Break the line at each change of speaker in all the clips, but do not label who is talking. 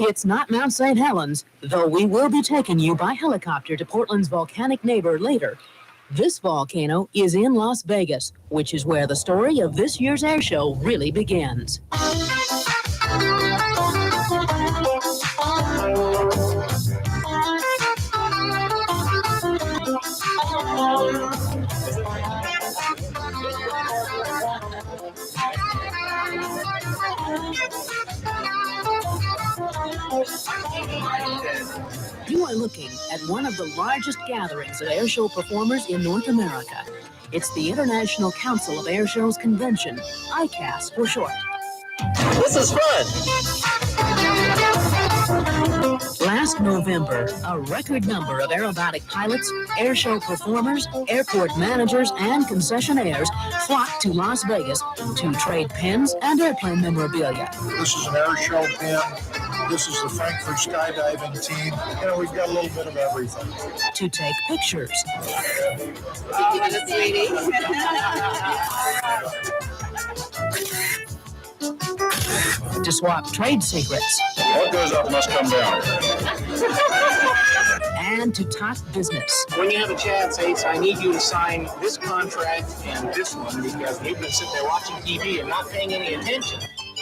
It's not Mount St. Helens, though we will be taking you by helicopter to Portland's volcanic neighbor later. This volcano is in Las Vegas, which is where the story of this year's air show really begins. You are looking at one of the largest gatherings of airshow performers in North America. It's the International Council of Airshows Convention, ICAS for short.
This is fun!
Last November, a record number of aerobatic pilots, airshow performers, airport managers, and concessionaires flocked to Las Vegas to trade pins and airplane memorabilia.
This is an airshow pin. This is the Frankfurt skydiving team. You know, we've got a little bit of everything.
To take pictures. To swap trade secrets.
What goes up must come down.
And to talk business.
When you have a chance, Ace, I need you to sign this contract and this one because we've been sitting there watching TV and not paying any attention.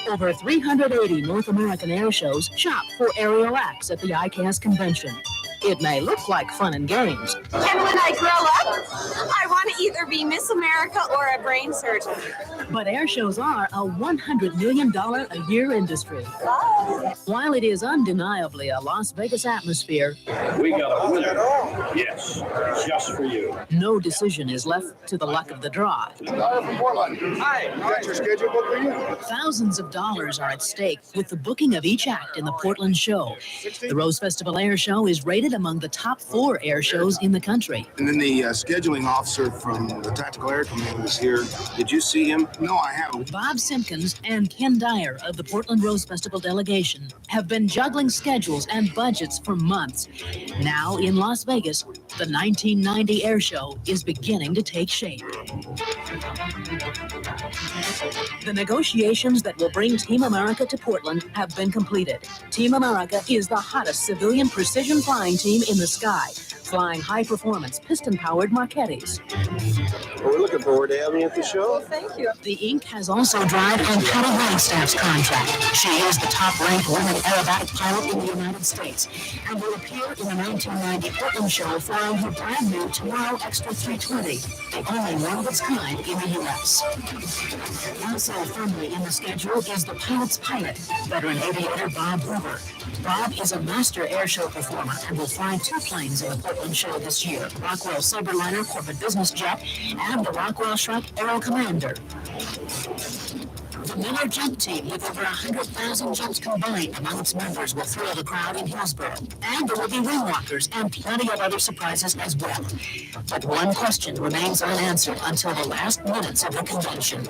Over 380 North American air shows shop for aerial acts at the ICAS convention. It may look like fun and games.
And when I grow up, I want to either be Miss America or a brain surgeon.
But air shows are a $100 million a year industry.
Oh.
While it is undeniably a Las Vegas atmosphere,
we got a winner. Yes, just for you.
No decision is left to the luck of the draw.
Hi, got your schedule booked for you?
Thousands of dollars are at stake with the booking of each act in the Portland show. The Rose Festival Airshow is rated among the top 4 air shows in the country.
And then the scheduling officer from the Tactical Air Command was here. Did you see him? No, I haven't.
Bob Simpkins and Ken Dyer of the Portland Rose Festival delegation have been juggling schedules and budgets for months. Now in Las Vegas, the 1990 air show is beginning to take shape. The negotiations that will bring Team America to Portland have been completed. Team America is the hottest civilian precision flying team in the sky, flying high-performance, piston-powered Marquettis.
Well, we're looking forward to having you at the show.
Thank you.
The Inc. has also drive on Patty Weinstaff's contract. She is the top-ranked woman aerobatic pilot in the United States and will appear in the 1990 Portland show flying her brand-new Tomorrow Extra 320, the only one of its kind in the U.S. Also firmly in the schedule is the pilot's pilot, veteran aviator Bob Hoover. Bob is a master airshow performer and will fly 2 planes in the Portland show this year, Rockwell Sabreliner corporate business jet and the Rockwell Shrike Aero Commander. The Miller Jump Team, with over 100,000 jumps combined among its members, will thrill the crowd in Hillsboro. And there will be ring walkers and plenty of other surprises as well. But one question remains unanswered until the last minutes of the convention.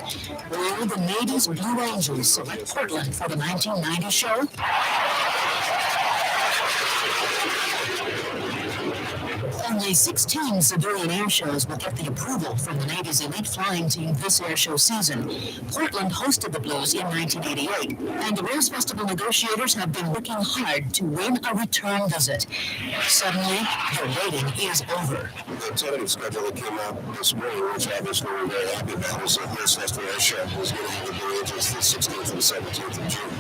Will the Navy's Blue Angels select Portland for the 1990 show? Only 16 civilian air shows will get the approval from the Navy's elite flying team this air show season. Portland hosted the Blues in 1988, and the Rose Festival negotiators have been working hard to win a return visit. Suddenly, the waiting is over.
The tentative schedule that came out this morning, which obviously we're very happy about, was that Rose Festival Airshow was going to have the Blue Angels the 16th and 17th of June.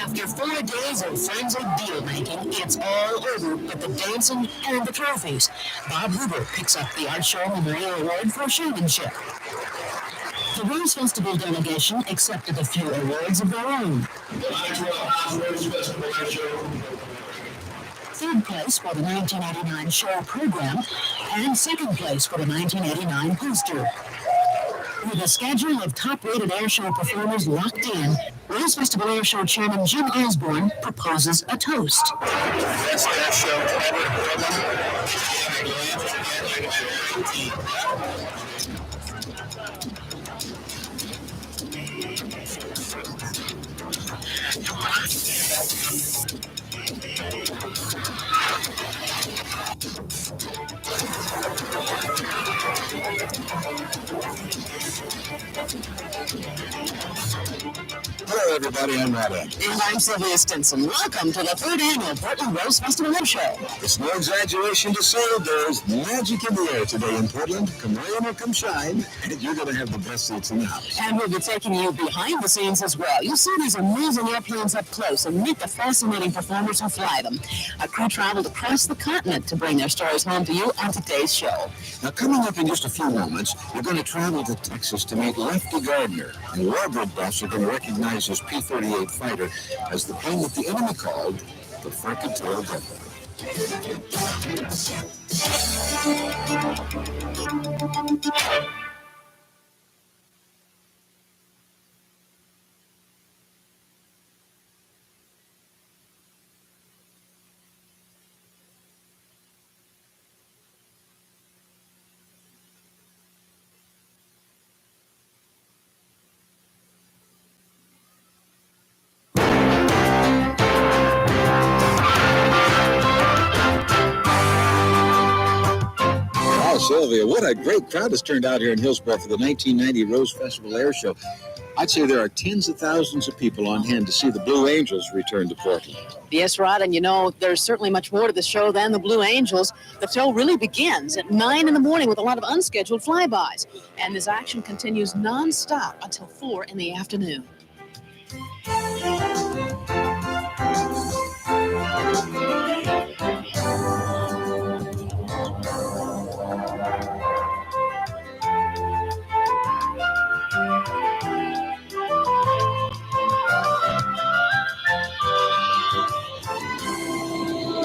After 4 days of frenzied deal-making, it's all over but the dancing and the trophies. Bob Hoover picks up the Art Show Memorial Award for showmanship. The Rose Festival delegation accepted a few awards of their own.
Maxwell, Rose Festival Airshow.
3rd place for the 1989 show program, and 2nd place for the 1989 poster. With a schedule of top-rated airshow performers locked in, Rose Festival Airshow Chairman Jim Osborne proposes a toast.
Best airshow ever. Hello, everybody. I'm Rod.
And I'm Sylvia Stinson. Welcome to the 3rd annual Portland Rose Festival Airshow.
It's no exaggeration to say there's magic in the air today in Portland. Come rain or come shine, and you're going to have the best seats in the house.
And we'll be taking you behind the scenes as well. You'll see these amazing airplanes up close and meet the fascinating performers who fly them. Our crew traveled across the continent to bring their stories home to you on today's show.
Now, coming up in just a few moments, we're going to travel to Texas to meet Lefty Gardner. And warbird buffs are going to recognize his P-38 fighter as the plane that the enemy called the Fricatill. Sylvia, what a great crowd has turned out here in Hillsboro for the 1990 Rose Festival Airshow. I'd say there are tens of thousands of people on hand to see the Blue Angels return to Portland.
Yes, Rod, and you know, there's certainly much more to the show than the Blue Angels. The show really begins at 9 in the morning with a lot of unscheduled flybys. And this action continues nonstop until 4 in the afternoon.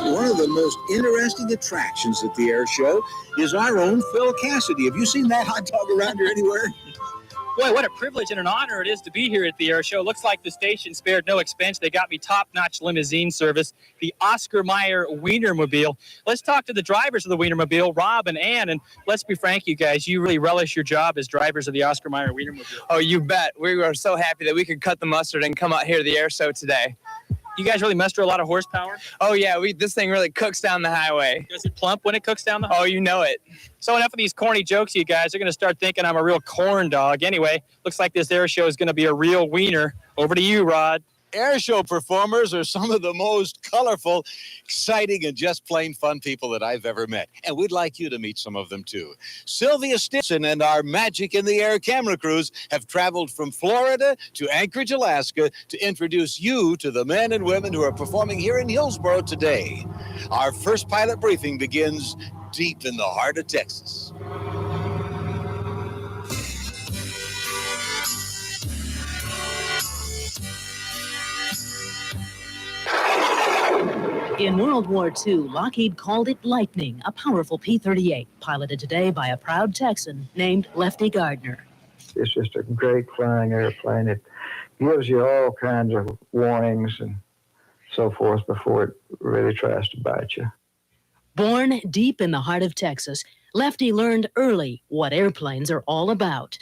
One of the most interesting attractions at the air show is our own Phil Cassidy. Have you seen that hot dog around here anywhere?
Boy, what a privilege and an honor it is to be here at the air show. Looks like the station spared no expense. They got me top-notch limousine service, the Oscar Mayer Wienermobile. Let's talk to the drivers of the Wienermobile, Rob and Ann, and let's be frank, you guys, you really relish your job as drivers of the Oscar Mayer Wienermobile.
Oh, you bet. We were so happy that we could cut the mustard and come out here to the air show today.
You guys really muster a lot of horsepower?
Oh, yeah, this thing really cooks down the highway.
Does it plump when it cooks down the highway?
Oh, you know it.
So enough of these corny jokes, you guys. They're going to start thinking I'm a real corn dog. Anyway, looks like this air show is going to be a real wiener. Over to you, Rod.
Airshow performers are some of the most colorful, exciting, and just plain fun people that I've ever met. And we'd like you to meet some of them, too. Sylvia Stinson and our Magic in the Air camera crews have traveled from Florida to Anchorage, Alaska, to introduce you to the men and women who are performing here in Hilsboro today. Our first pilot briefing begins deep in the heart of Texas.
In World War II, Lockheed called it Lightning, a powerful P-38, piloted today by a proud Texan named Lefty Gardner.
It's just a great flying airplane. It gives you all kinds of warnings and so forth before it really tries to bite you.
Born deep in the heart of Texas, Lefty learned early what airplanes are all about.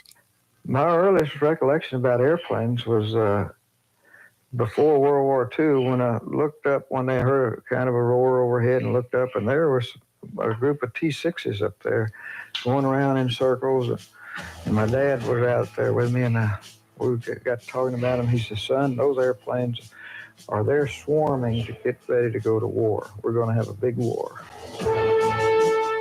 My earliest recollection about airplanes was before World War II, when I looked up, when they heard kind of a roar overhead and looked up, and there was a group of T-6s up there going around in circles. And my dad was out there with me, and we got talking about them. He said, son, those airplanes are there swarming to get ready to go to war. We're going to have a big war.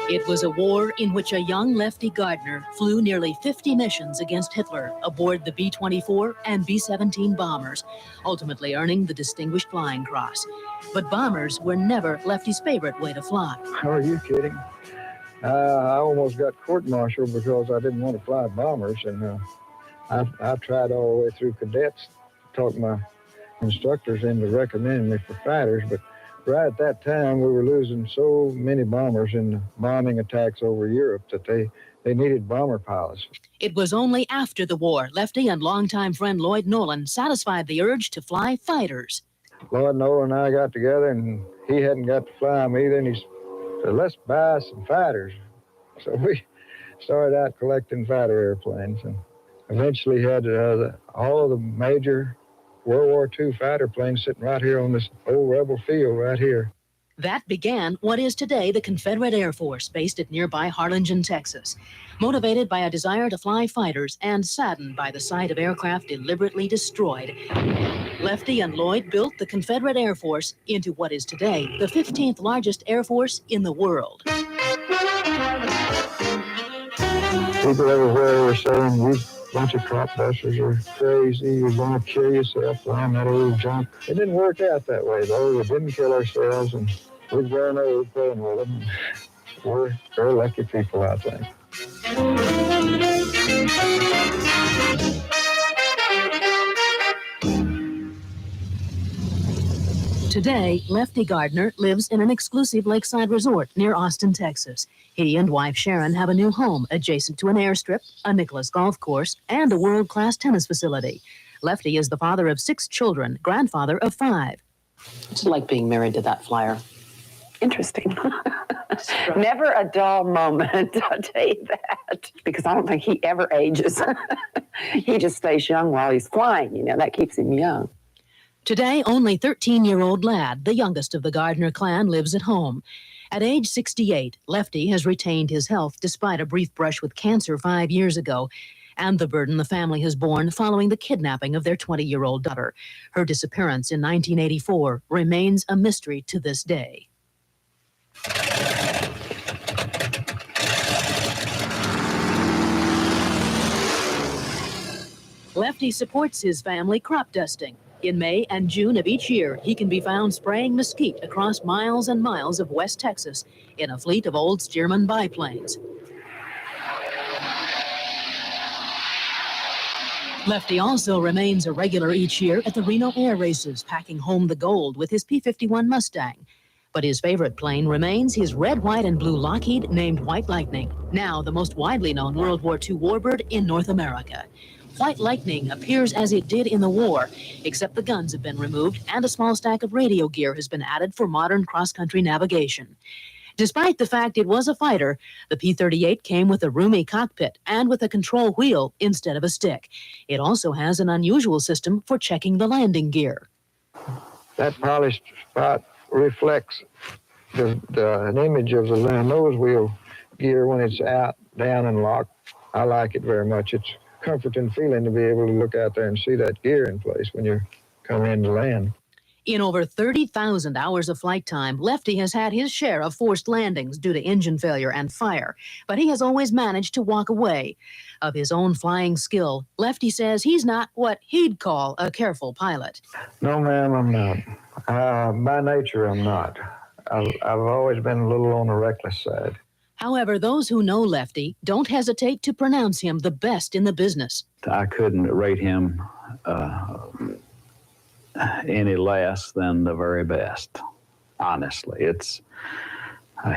It was a war in which a young Lefty Gardner flew nearly 50 missions against Hitler aboard the B-24 and B-17 bombers, ultimately earning the Distinguished Flying Cross. But bombers were never Lefty's favorite way to fly.
Are you kidding? I almost got court-martialed because I didn't want to fly bombers, and I tried all the way through cadets to talk my instructors into recommending me for fighters, but right at that time, we were losing so many bombers in the bombing attacks over Europe that they needed bomber pilots.
It was only after the war, Lefty and longtime friend Lloyd Nolan satisfied the urge to fly fighters.
Lloyd Nolan and I got together, and he hadn't got to fly them either, and he said, let's buy some fighters. So we started out collecting fighter airplanes, and eventually had all of the major World War II fighter planes sitting right here on this old rebel field right here.
That began what is today the Confederate Air Force, based at nearby Harlingen, Texas. Motivated by a desire to fly fighters and saddened by the sight of aircraft deliberately destroyed, Lefty and Lloyd built the Confederate Air Force into what is today the 15th largest air force in the world.
People everywhere were saying, "You bunch of crop dusters are crazy. You're going to kill yourself flying that old junk." It didn't work out that way, though. We didn't kill ourselves, and we've grown old playing with them. We're very lucky people, I think.
Today, Lefty Gardner lives in an exclusive lakeside resort near Austin, Texas. He and wife Sharon have a new home adjacent to an airstrip, a Nicholas golf course, and a world-class tennis facility. Lefty is the father of 6 children, grandfather of 5.
It's like being married to that flyer.
Interesting. Never a dull moment, I'll tell you that. Because I don't think he ever ages. He just stays young while he's flying, you know, that keeps him young.
Today, only 13-year-old Lad, the youngest of the Gardner clan, lives at home. At age 68, Lefty has retained his health despite a brief brush with cancer 5 years ago, and the burden the family has borne following the kidnapping of their 20-year-old daughter. Her disappearance in 1984 remains a mystery to this day. Lefty supports his family crop dusting. In May and June of each year, he can be found spraying mesquite across miles and miles of West Texas in a fleet of old Stearman biplanes. Lefty also remains a regular each year at the Reno Air Races, packing home the gold with his P-51 Mustang. But his favorite plane remains his red, white, and blue Lockheed named White Lightning, now the most widely known World War II warbird in North America. White Lightning appears as it did in the war, except the guns have been removed and a small stack of radio gear has been added for modern cross-country navigation. Despite the fact it was a fighter, the P-38 came with a roomy cockpit and with a control wheel instead of a stick. It also has an unusual system for checking the landing gear.
That polished spot reflects an image of the nose wheel gear when it's out, down, and locked. I like it very much. It's comforting feeling to be able to look out there and see that gear in place when you're coming in to land.
In over 30,000 hours of flight time, Lefty has had his share of forced landings due to engine failure and fire, but he has always managed to walk away. Of his own flying skill, Lefty says he's not what he'd call a careful pilot.
No, ma'am, I'm not. By nature, I'm not. I've always been a little on the reckless side.
However, those who know Lefty don't hesitate to pronounce him the best in the business.
I couldn't rate him any less than the very best. Honestly,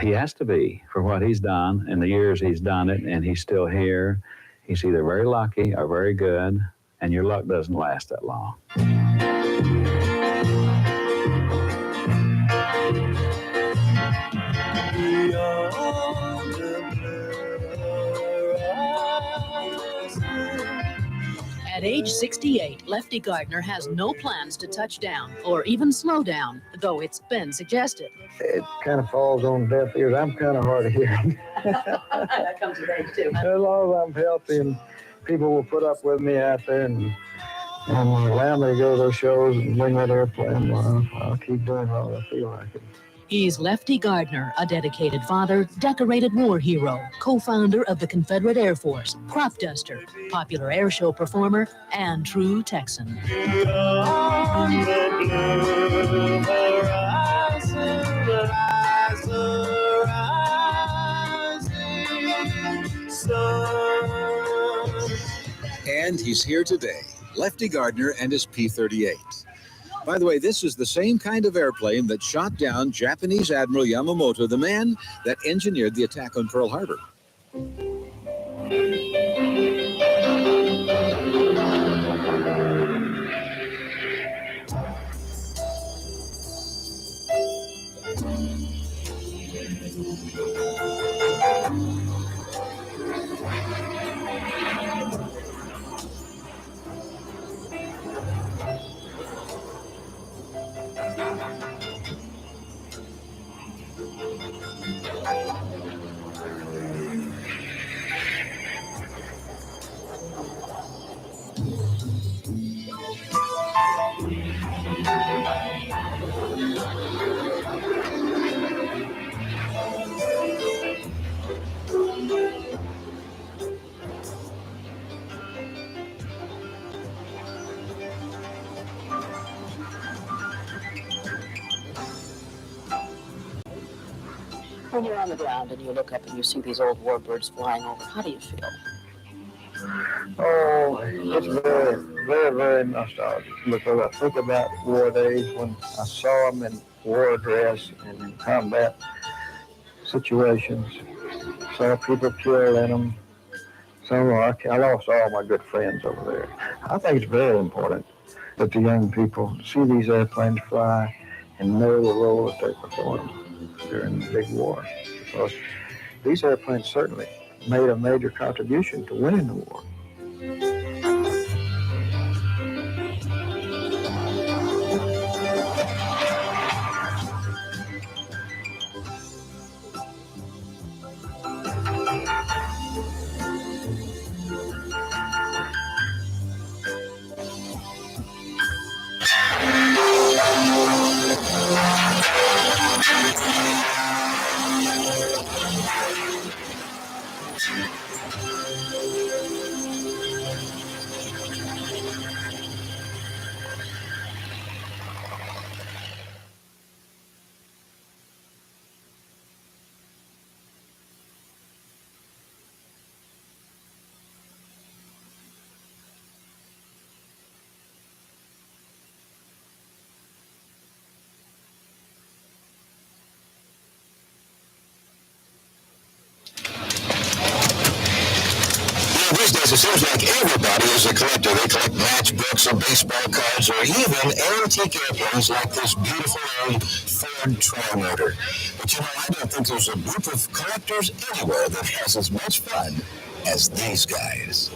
he has to be for what he's done in the years he's done it, and he's still here. He's either very lucky or very good, and your luck doesn't last that long.
At age 68, Lefty Gardner has no plans to touch down or even slow down, though it's been suggested.
It kind of falls on deaf ears. I'm kind of hard of hearing.
That comes with age, too.
As long as I'm healthy and people will put up with me out there and allow me to go to those shows and bring that airplane, I'll keep doing what I feel like it.
He's Lefty Gardner, a dedicated father, decorated war hero, co-founder of the Confederate Air Force, crop duster, popular airshow performer, and true Texan.
And he's here today, Lefty Gardner and his P-38. By the way, this is the same kind of airplane that shot down Japanese Admiral Yamamoto, the man that engineered the attack on Pearl Harbor.
When you're on the ground and you look up and you see these old warbirds flying over, how do you feel?
Oh, it's very, very, very nostalgic because I think about war days when I saw them in war dress and in combat situations. Saw people killed in them. I lost all my good friends over there. I think it's very important that the young people see these airplanes fly and know the role that they perform during the big war. Because these airplanes certainly made a major contribution to winning the war.
These days, it seems like everybody is a collector. They collect matchbooks or baseball cards or even antique airplanes like this beautiful old Ford Tri-Motor. But you know, I don't think there's a group of collectors anywhere that has as much fun as these guys.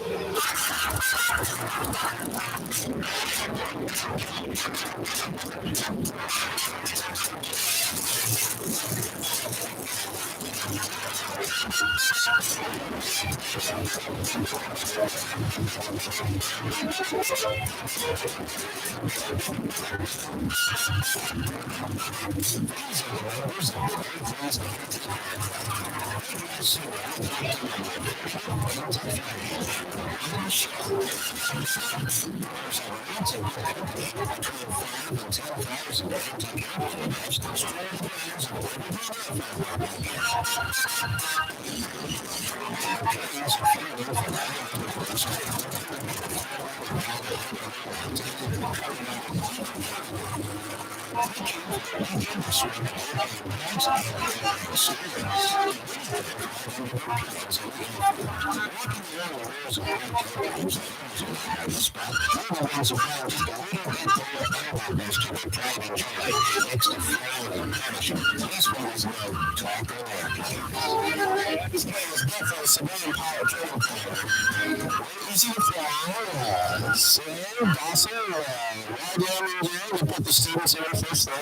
We put the students in first there,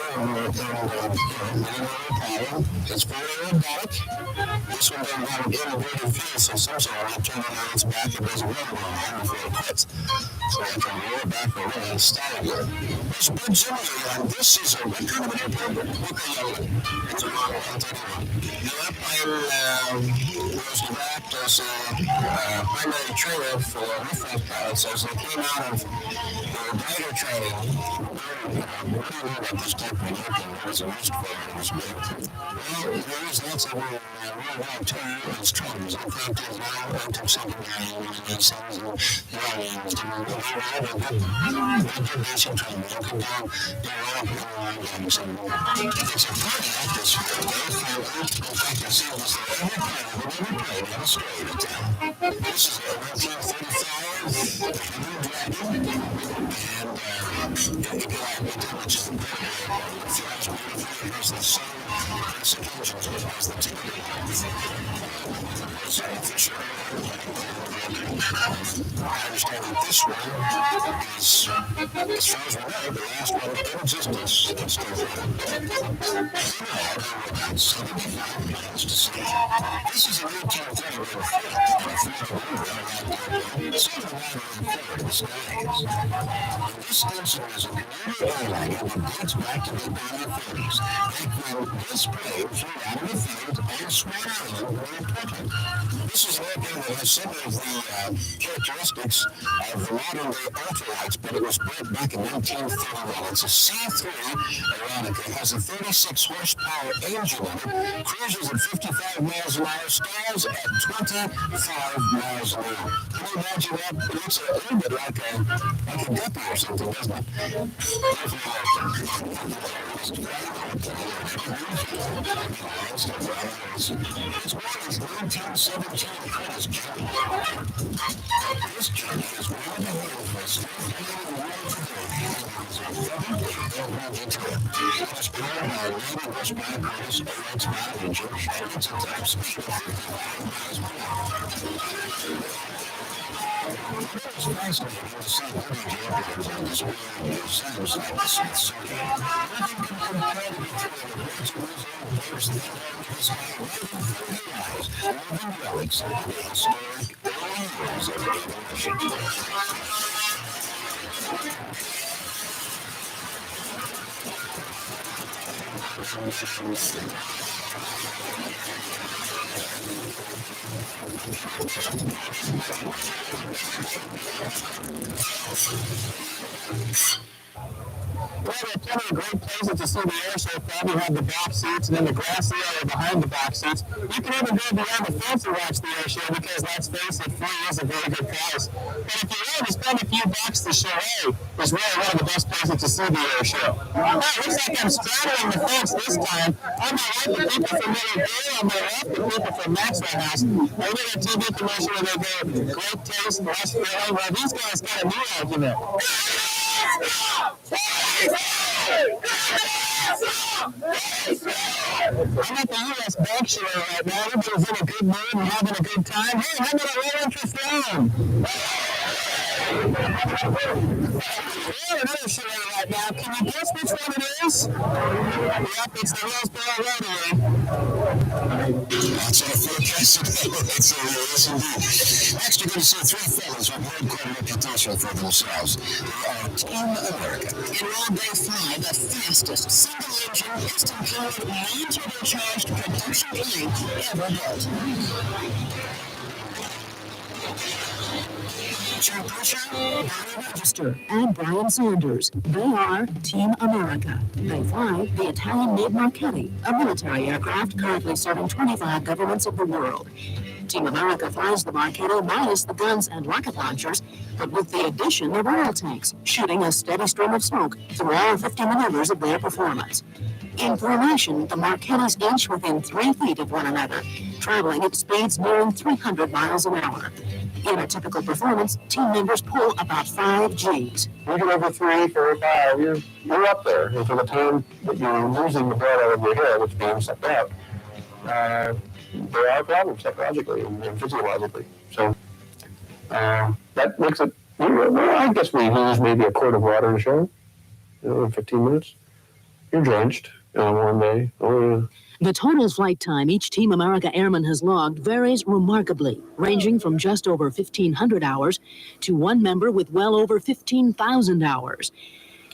it's very aerobatic. This one doesn't have an integrated feel, so sometimes when I turn it on its back, it doesn't run long before it quits. So I can roll it back and run and start again. There's a big simulator, and this is what kind of an airplane? It's a Model 131. The airplane was developed as a primary trainer for aircraft pilots as they came out of their glider training. What do you know about this type of airplane? What was it used for? Well, there was lots of World War II as trainers. In fact, there's now into secondary universities and the good basic training. You can do a lot of games. It's a party atmosphere. Very friendly. In fact, it seems that every plane on the street in town. This is a 1935 Blue Dragon, and it which is incredible. It flies beautifully. It has the same executions as the T-Bird. So for sure, I understand that this one is, as far as we know, the last one in existence that's still running. About 75 planes to see. This is a 1931 This station is a commuter airline that dates back to the 1940s. Back when this plane flew out of the field and Swan Island were important. This is an airplane that has some of the characteristics of the modern day ultralights, but it was built back in 1931. It's a C3 Aeronca. It has a 36 horsepower engine in it, cruises at 55 miles an hour, stalls at 25 miles an hour. Can you imagine that? It looks a little bit like a guppy or something, doesn't it? It's one of these 1917 Chronos journey. This journey is one of the world's most it's powered by a 90 horsepower Chronos AX5 engine and it's a top speed of 55 miles per hour. It's fascinating to see vintage airplanes on display in museums like the Smithsonian. Nothing can compare to the thrill of watching those old players lean out into the sky right in front of your eyes, living relics of the historic early years of aviation.
Well, there are plenty of great places to see the air show. Probably have the box seats and then the grassy area behind the box seats. You can even go beyond the fence and watch the air show because, let's face it, free is a very good price. But if you're willing to spend a few bucks, the chalet is really one of the best places to see the air show. Now, it looks like I'm straddling the fence this time. On my right, the people from Miller, on my left, the people from Maxwell House. I did a TV commercial where they go, great taste, less filling. Well, these guys got a new argument. I'm at the U.S. Bank show right now. Everybody's in a good mood and having a good time. Hey, how about a low interest loan? We're at another show right now. Can you guess which one it is? Yep, it's the Hillsboro Rotary.
That's our forecast today. That's our yes indeed. Next, you're going to see three fellas who've made quite a reputation for themselves. They are Team America.
In all, they fly the fastest single-engine, piston-powered, non-turbocharged production plane ever built. Joe Pusher, Barry Register, and Brian Sanders. They are Team America. They fly the Italian-made Marchetti, a military aircraft currently serving 25 governments of the world. Team America flies the Marchetti minus the guns and rocket launchers, but with the addition of oil tanks, shooting a steady stream of smoke through all 50 maneuvers of their performance. In formation, the Marchettis inch within 3 feet of one another, traveling at speeds nearing 300 miles an hour. In a typical performance, team members pull about 5 Gs.
You get over 3, 4, 5, you're up there. And for the time that you're losing the blood out of your hair, which being sucked out, there are problems psychologically and physiologically. So that makes it, I guess we lose maybe a quart of water in a show, in 15 minutes. You're drenched on a warm day.
The total flight time each Team America airman has logged varies remarkably, ranging from just over 1,500 hours to one member with well over 15,000 hours.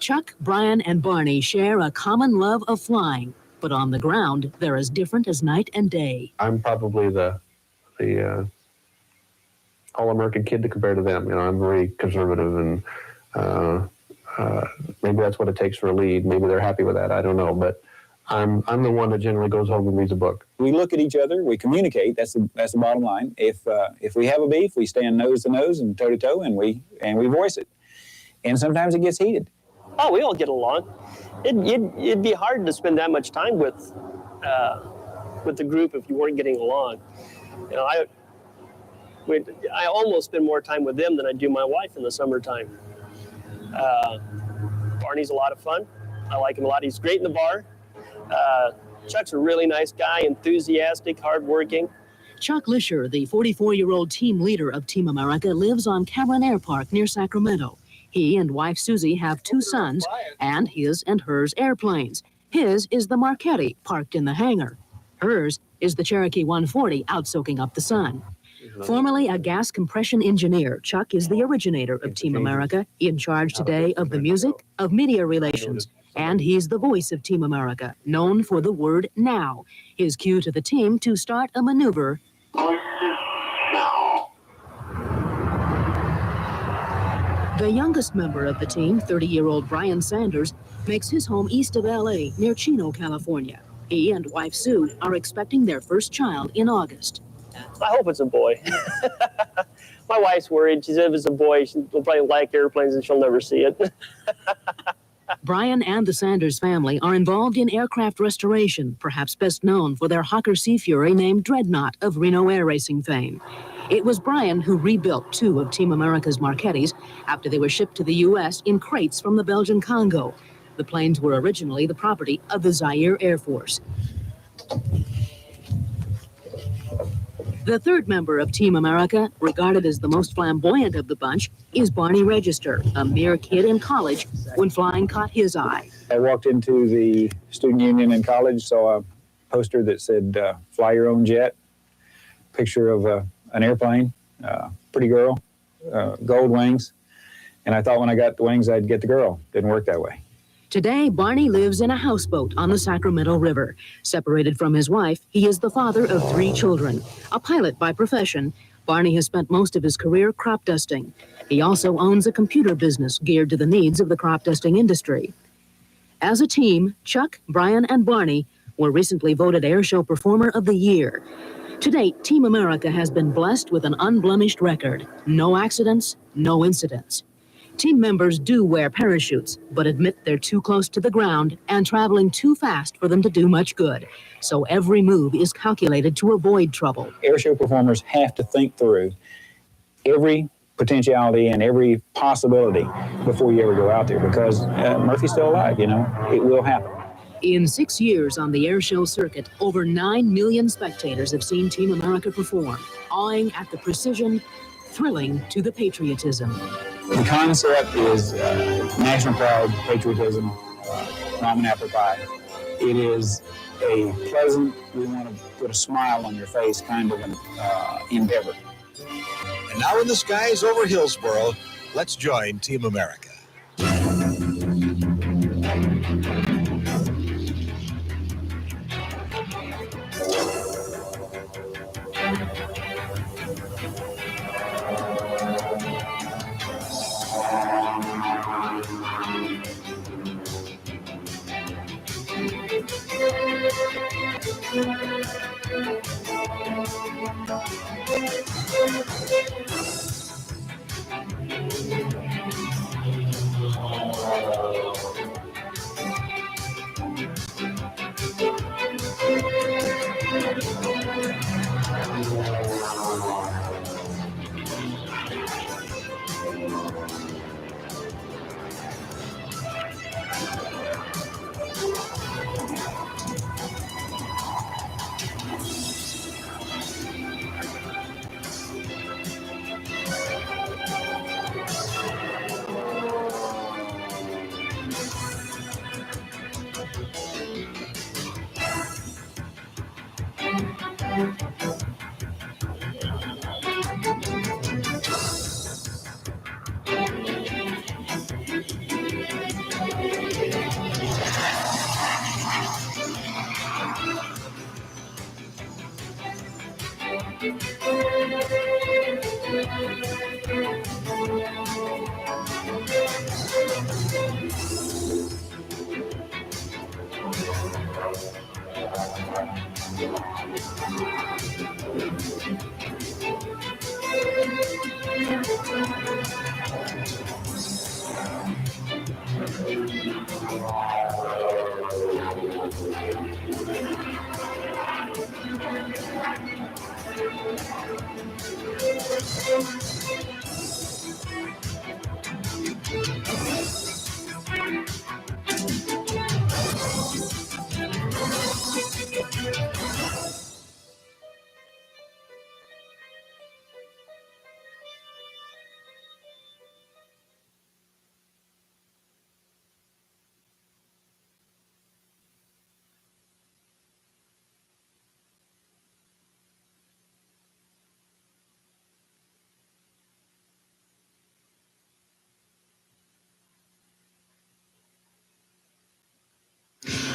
Chuck, Brian, and Barney share a common love of flying, but on the ground, they're as different as night and day.
I'm probably the all-American kid to compare to them. I'm very conservative, and maybe that's what it takes for a lead. Maybe they're happy with that. I don't know, but I'm the one that generally goes home and reads a book.
We look at each other, we communicate. That's the bottom line. If we have a beef, we stand nose to nose and toe to toe, and we voice it. And sometimes it gets heated.
Oh, we all get along. It'd be hard to spend that much time with the group if you weren't getting along. I almost spend more time with them than I do my wife in the summertime. Barney's a lot of fun. I like him a lot. He's great in the bar. Chuck's a really nice guy, enthusiastic, hardworking.
Chuck Lisher, the 44-year-old team leader of Team America, lives on Cameron Air Park near Sacramento. He and wife Susie have 2 sons and his and hers airplanes. His is the Marchetti parked in the hangar. Hers is the Cherokee 140 out soaking up the sun. Formerly a gas compression engineer, Chuck is the originator of Team America, in charge today of the music, of media relations, and he's the voice of Team America, known for the word now, his cue to the team to start a maneuver.
Voices
The youngest member of the team, 30-year-old Brian Sanders, makes his home east of LA, near Chino, California. He and wife Sue are expecting their first child in August.
I hope it's a boy. My wife's worried. She said if it's a boy, she'll probably like airplanes and she'll never see it.
Brian and the Sanders family are involved in aircraft restoration, perhaps best known for their Hawker Sea Fury named Dreadnought of Reno Air Racing fame. It was Brian who rebuilt 2 of Team America's Marquettis after they were shipped to the U.S. in crates from the Belgian Congo. The planes were originally the property of the Zaire Air Force. The third member of Team America, regarded as the most flamboyant of the bunch, is Barney Register, a mere kid in college when flying caught his eye.
I walked into the student union in college, saw a poster that said, fly your own jet, picture of an airplane, pretty girl, gold wings. And I thought when I got the wings, I'd get the girl. Didn't work that way.
Today, Barney lives in a houseboat on the Sacramento River. Separated from his wife, he is the father of 3 children. A pilot by profession, Barney has spent most of his career crop dusting. He also owns a computer business geared to the needs of the crop dusting industry. As a team, Chuck, Brian, and Barney were recently voted Airshow Performer of the Year. To date, Team America has been blessed with an unblemished record. No accidents, no incidents. Team members do wear parachutes, but admit they're too close to the ground and traveling too fast for them to do much good. So every move is calculated to avoid trouble.
Airshow performers have to think through every potentiality and every possibility before you ever go out there, because Murphy's still alive, you know, it will happen.
In 6 years on the airshow circuit, over 9 million spectators have seen Team America perform, awing at the precision, thrilling to the patriotism.
The concept is national pride, patriotism, mom and apple pie. It is a pleasant, we want to put a smile on your face kind of an endeavor.
And now in the skies over Hillsboro, let's join Team America.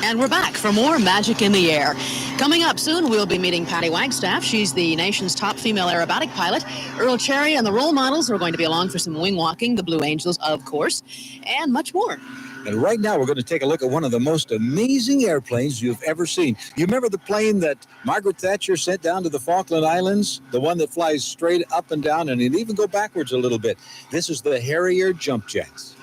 And we're back for more Magic in the Air.
Coming up soon, we'll be meeting Patty Wagstaff. She's the nation's top female aerobatic pilot. Earl Cherry and the role models are going to be along for some wing walking, the Blue Angels, of course, and much more.
And right now, we're going to take a look at one of the most amazing airplanes you've ever seen. You remember the plane that Margaret Thatcher sent down to the Falkland Islands? The one that flies straight up and down, and it even go backwards a little bit. This is the Harrier Jump Jets.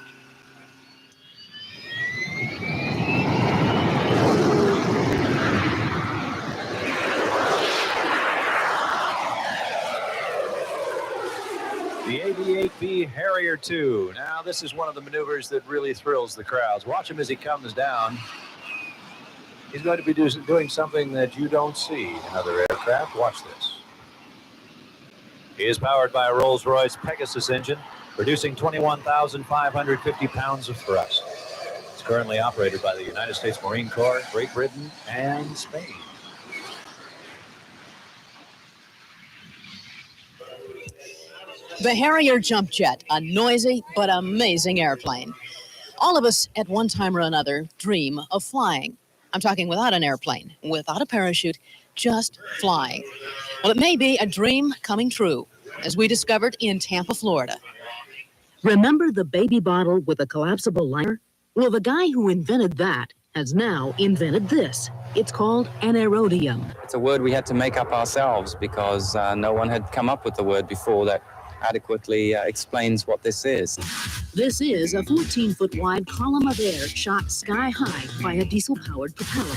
The 88B Harrier II. Now, this is one of the maneuvers that really thrills the crowds. Watch him as he comes down. He's going to be doing something that you don't see in other aircraft. Watch this. He is powered by a Rolls-Royce Pegasus engine, producing 21,550 pounds of thrust. It's currently operated by the United States Marine Corps, Great Britain, and Spain.
The Harrier Jump Jet, a noisy but amazing airplane. All of us at one time or another dream of flying. I'm talking without an airplane, without a parachute, just flying. Well, it may be a dream coming true, as we discovered in Tampa, Florida. Remember the baby bottle with a collapsible liner? Well, the guy who invented that has now invented this. It's called an aerodium.
It's a word we had to make up ourselves because no one had come up with the word before that adequately explains what this is.
This is a 14-foot wide column of air shot sky high by a diesel-powered propeller.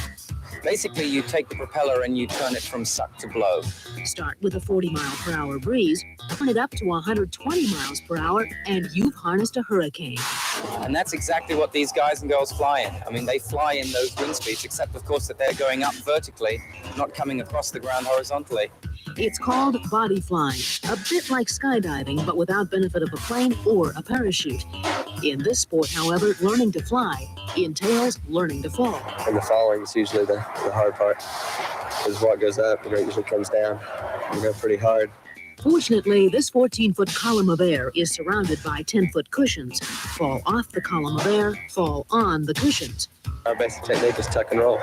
Basically, you take the propeller and you turn it from suck to blow.
Start with a 40-mile-per-hour breeze, turn it up to 120 miles per hour, and you've harnessed a hurricane.
And that's exactly what these guys and girls fly in. I mean, they fly in those wind speeds, except, of course, that they're going up vertically, not coming across the ground horizontally.
It's called body flying, a bit like skydiving, but without benefit of a plane or a parachute. In this sport, however, learning to fly entails learning to fall.
And the falling is usually the hard part, because what goes up, it usually comes down. You go pretty hard.
Fortunately, this 14-foot column of air is surrounded by 10-foot cushions. Fall off the column of air, fall on the cushions.
Our basic technique is tuck and roll.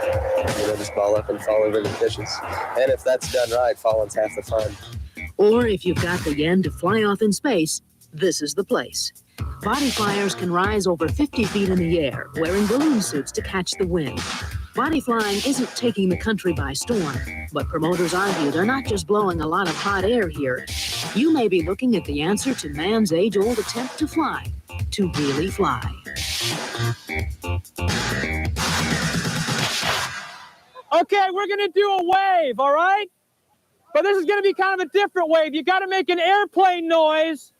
Just ball up and fall over the cushions. And if that's done right, falling's half the fun.
Or if you've got the yen to fly off in space, this is the place. Body flyers can rise over 50 feet in the air, wearing balloon suits to catch the wind. Body flying isn't taking the country by storm, but promoters argue they're not just blowing a lot of hot air here. You may be looking at the answer to man's age-old attempt to fly, to really fly.
Okay, we're going to do a wave, all right? But this is going to be kind of a different wave. You got to make an airplane noise,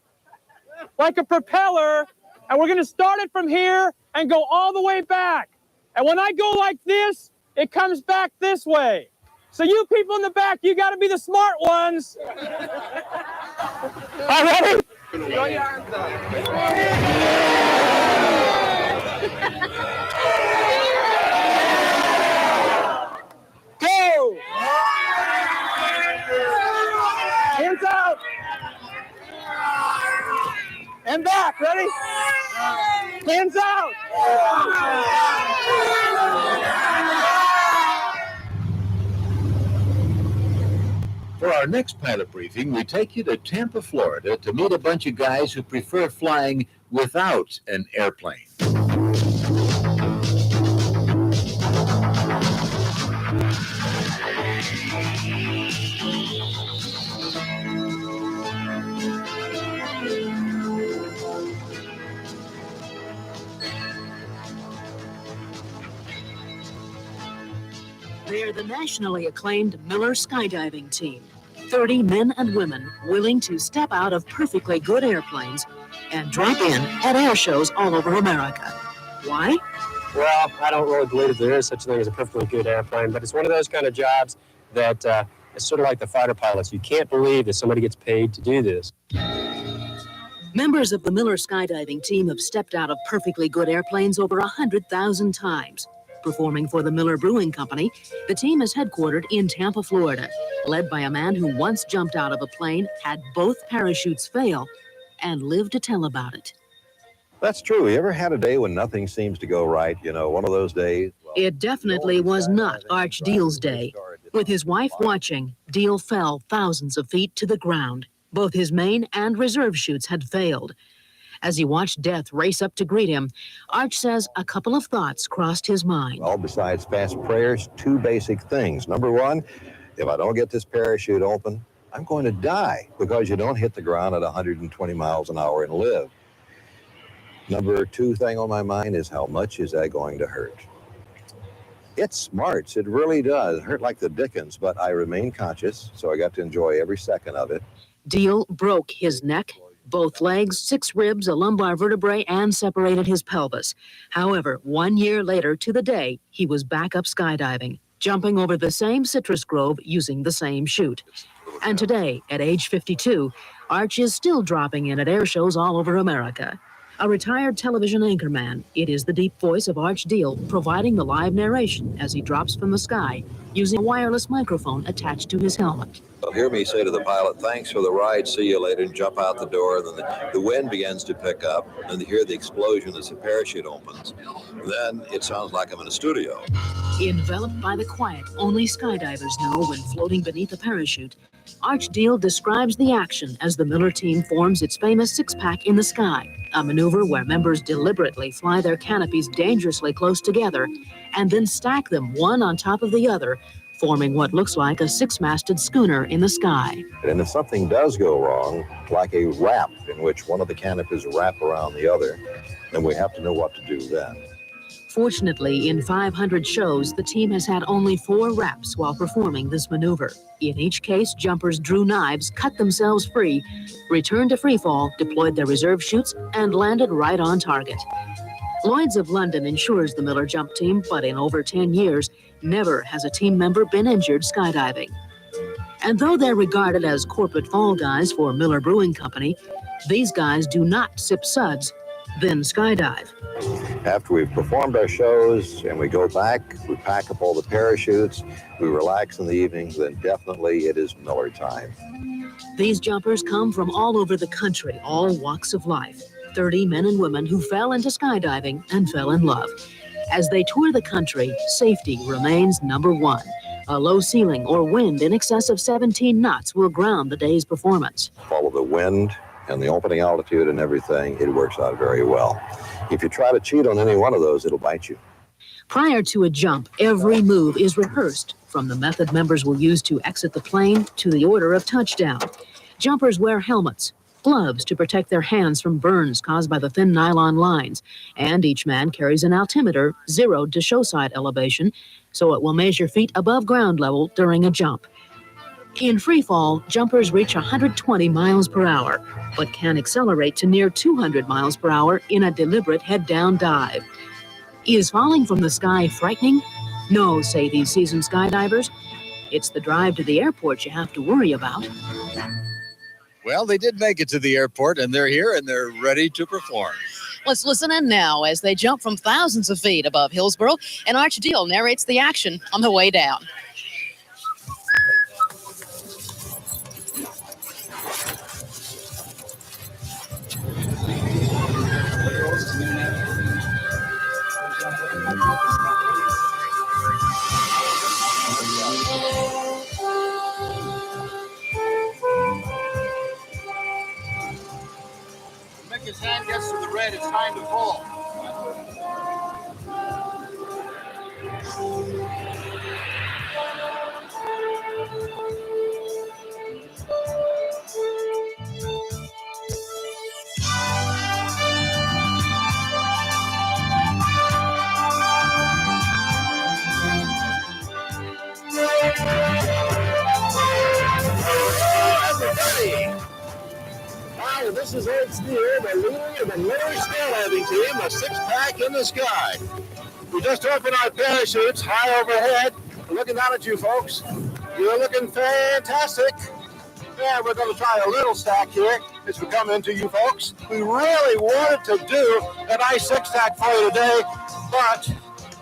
like a propeller, and we're going to start it from here and go all the way back. And when I go like this, it comes back this way. So you people in the back, you got to be the smart ones. All ready? Throw your arms up. Go! Hands out. And back, ready? Hands out.
For our next pilot briefing, we take you to Tampa, Florida to meet a bunch of guys who prefer flying without an airplane.
They're the nationally acclaimed Miller skydiving team. 30 men and women willing to step out of perfectly good airplanes and drop in at air shows all over America. Why?
Well, I don't really believe that there is such a thing as a perfectly good airplane, but it's one of those kind of jobs that is sort of like the fighter pilots. You can't believe that somebody gets paid to do this.
Members of the Miller skydiving team have stepped out of perfectly good airplanes over 100,000 times. Performing for the Miller Brewing Company, the team is headquartered in Tampa, Florida, led by a man who once jumped out of a plane, had both parachutes fail, and lived to tell about it.
That's true. You ever had a day when nothing seems to go right? You know, one of those days?
It definitely was not Arch Deal's day.
With his wife watching, Deal fell thousands of feet to the ground. Both his main and reserve chutes had failed. As he watched death race up to greet him, Arch says a couple of thoughts crossed his mind.
Well, besides fast prayers, two basic things. Number one, if I don't get this parachute open, I'm going to die, because you don't hit the ground at 120 miles an hour and live. Number two thing on my mind is, how much is that going to hurt? It smarts, it really does. Hurt like the dickens, but I remain conscious, so I got to enjoy every second of it.
Deal broke his neck, both legs, 6 ribs, a lumbar vertebrae, and separated his pelvis. However, 1 year later to the day, he was back up skydiving, jumping over the same citrus grove using the same chute. And today, at age 52, Arch is still dropping in at air shows all over America. A retired television anchorman, it is the deep voice of Arch Deal providing the live narration as he drops from the sky using a wireless microphone attached to his helmet.
You'll hear me say to the pilot, thanks for the ride, see you later, and jump out the door. Then the wind begins to pick up, and you hear the explosion as the parachute opens. Then it sounds like I'm in a studio.
Enveloped by the quiet only skydivers know when floating beneath a parachute, Arch Deal describes the action as the Miller team forms its famous six-pack in the sky, a maneuver where members deliberately fly their canopies dangerously close together and then stack them one on top of the other, forming what looks like a six-masted schooner in the sky.
And if something does go wrong, like a wrap in which one of the canopies wrap around the other, then we have to know what to do then.
Fortunately, in 500 shows, the team has had only 4 wraps while performing this maneuver. In each case, jumpers drew knives, cut themselves free, returned to freefall, deployed their reserve chutes, and landed right on target. Lloyd's of London insures the Miller jump team, but in over 10 years, never has a team member been injured skydiving. And though they're regarded as corporate fall guys for Miller Brewing Company, these guys do not sip suds, then skydive.
After we've performed our shows and we go back, we pack up all the parachutes, we relax in the evening, then definitely it is Miller time.
These jumpers come from all over the country, all walks of life. 30 men and women who fell into skydiving and fell in love. As they tour the country, safety remains number one. A low ceiling or wind in excess of 17 knots will ground the day's performance.
Follow the wind and the opening altitude and everything, it works out very well. If you try to cheat on any one of those, it'll bite you.
Prior to a jump, every move is rehearsed, from the method members will use to exit the plane to the order of touchdown. Jumpers wear helmets, gloves to protect their hands from burns caused by the thin nylon lines, and each man carries an altimeter zeroed to show side elevation, so it will measure feet above ground level during a jump. In freefall, jumpers reach 120 miles per hour, but can accelerate to near 200 miles per hour in a deliberate head-down dive. Is falling from the sky frightening? No, say these seasoned skydivers. It's the drive to the airport you have to worry about.
Well, they did make it to the airport, and they're here, and they're ready to perform.
Let's listen in now as they jump from thousands of feet above Hillsboro, and Arch Deal narrates the action on the way down.
His hand gets to the red, it's time to pull.
Everybody! Hi, this is Ed Steele, the leader of the Miller skydiving team, a six-pack in the sky. We just opened our parachutes high overhead. We're looking down at you folks. You're looking fantastic. Yeah, we're going to try a little stack here as we come into you folks. We really wanted to do a nice six-stack for you today, but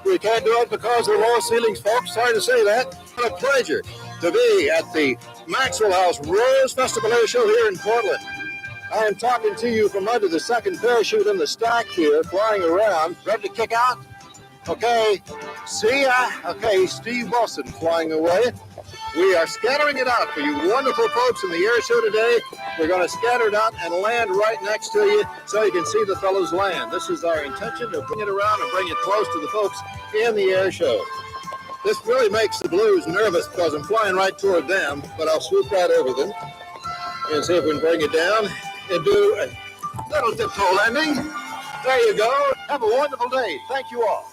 we can't do it because of the low ceilings, folks. Sorry to say that. What a pleasure to be at the Maxwell House Rose Festival Airshow here in Portland. I am talking to you from under the second parachute in the stack here, flying around. Ready to kick out? Okay, see ya. Okay, Steve Wilson flying away.
We are scattering it out for you wonderful folks in the air show today. We're going to scatter it out and land right next to you so you can see the fellows land. This is our intention to bring it around and bring it close to the folks in the air show. This really makes the Blues nervous because I'm flying right toward them, but I'll swoop right over them and see if we can bring it down and do a little tiptoe landing. There you go. Have a wonderful day. Thank you all.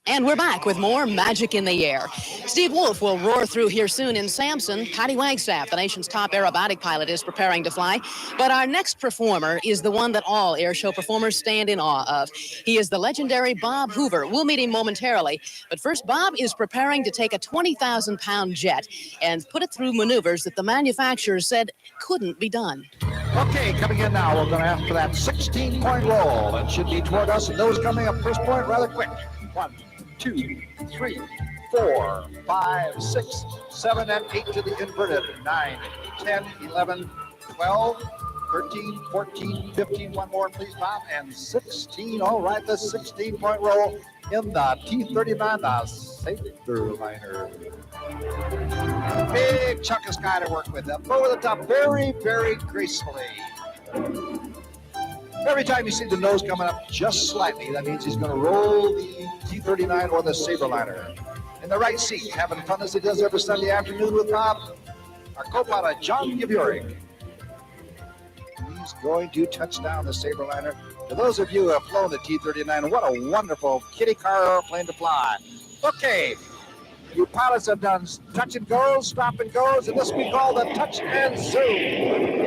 And we're back with more Magic in the Air. Steve Wolf will roar through here soon in Sampson. Patty Wagstaff, the nation's top aerobatic pilot, is preparing to fly. But our next performer is the one that all airshow performers stand in awe of. He is the legendary Bob Hoover. We'll meet him momentarily. But first, Bob is preparing to take a 20,000-pound jet and put it through maneuvers that the manufacturers said couldn't be done.
Okay, coming in now, we're going to have for that 16-point roll. It should be toward us, and those coming up first point rather quick. 1, 2, 3, 4, 5, 6, 7, and 8 to the inverted. 9, 10, 11, 12, 13, 14, 15. One more, please, Bob. And 16. All right, the 16-point roll in the T-39, the Saber liner. Big chunk of sky to work with. Over the top, very, very gracefully. Every time you see the nose coming up just slightly, that means he's going to roll the T-39 or the Saberliner. In the right seat, having fun as he does every Sunday afternoon with Bob, our co-pilot, John Giburick. He's going to touch down the Saberliner. For those of you who have flown the T-39, what a wonderful kitty car airplane to fly. Okay, you pilots have done touch and goes, stop and goes, and this we call the touch and zoom.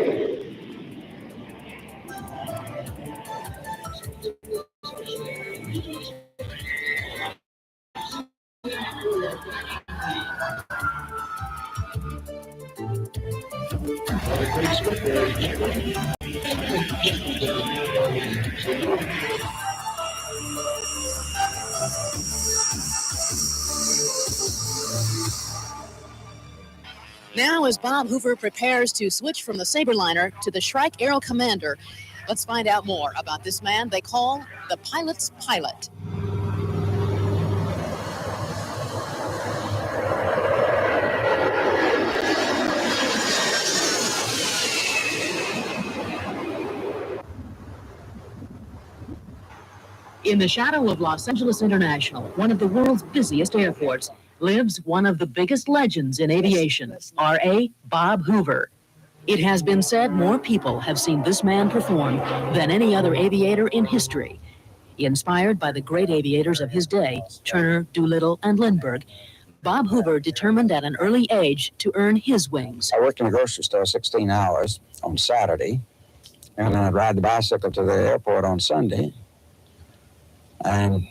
Now, as Bob Hoover prepares to switch from the Saberliner to the Shrike Aero Commander, let's find out more about this man they call the pilot's pilot. In the shadow of Los Angeles International, one of the world's busiest airports, lives one of the biggest legends in aviation, R.A. Bob Hoover. It has been said more people have seen this man perform than any other aviator in history. Inspired by the great aviators of his day, Turner, Doolittle, and Lindbergh, Bob Hoover determined at an early age to earn his wings.
I worked in a grocery store 16 hours on Saturday, and then I'd ride the bicycle to the airport on Sunday and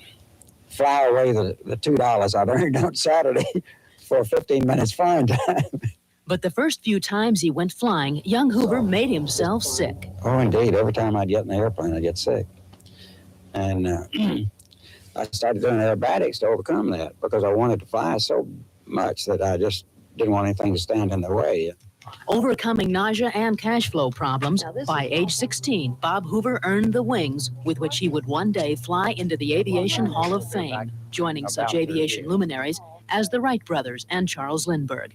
fly away the $2 I'd earned on Saturday for 15 minutes flying time.
But the first few times he went flying, young Hoover made himself sick.
Oh, indeed. Every time I'd get in the airplane, I'd get sick. And I started doing aerobatics to overcome that because I wanted to fly so much that I just didn't want anything to stand in the way.
Overcoming nausea and cash flow problems, by age 16, Bob Hoover earned the wings with which he would one day fly into the Aviation Hall of Fame, joining such aviation luminaries as the Wright brothers and Charles Lindbergh.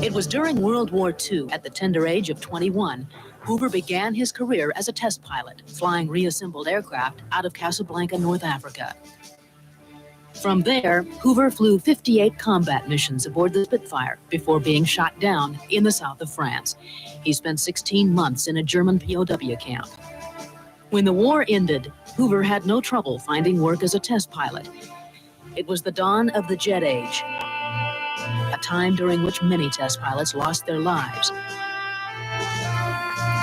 It was during World War II, at the tender age of 21, Hoover began his career as a test pilot, flying reassembled aircraft out of Casablanca, North Africa. From there, Hoover flew 58 combat missions aboard the Spitfire before being shot down in the south of France. He spent 16 months in a German POW camp. When the war ended, Hoover had no trouble finding work as a test pilot. It was the dawn of the jet age, a time during which many test pilots lost their lives.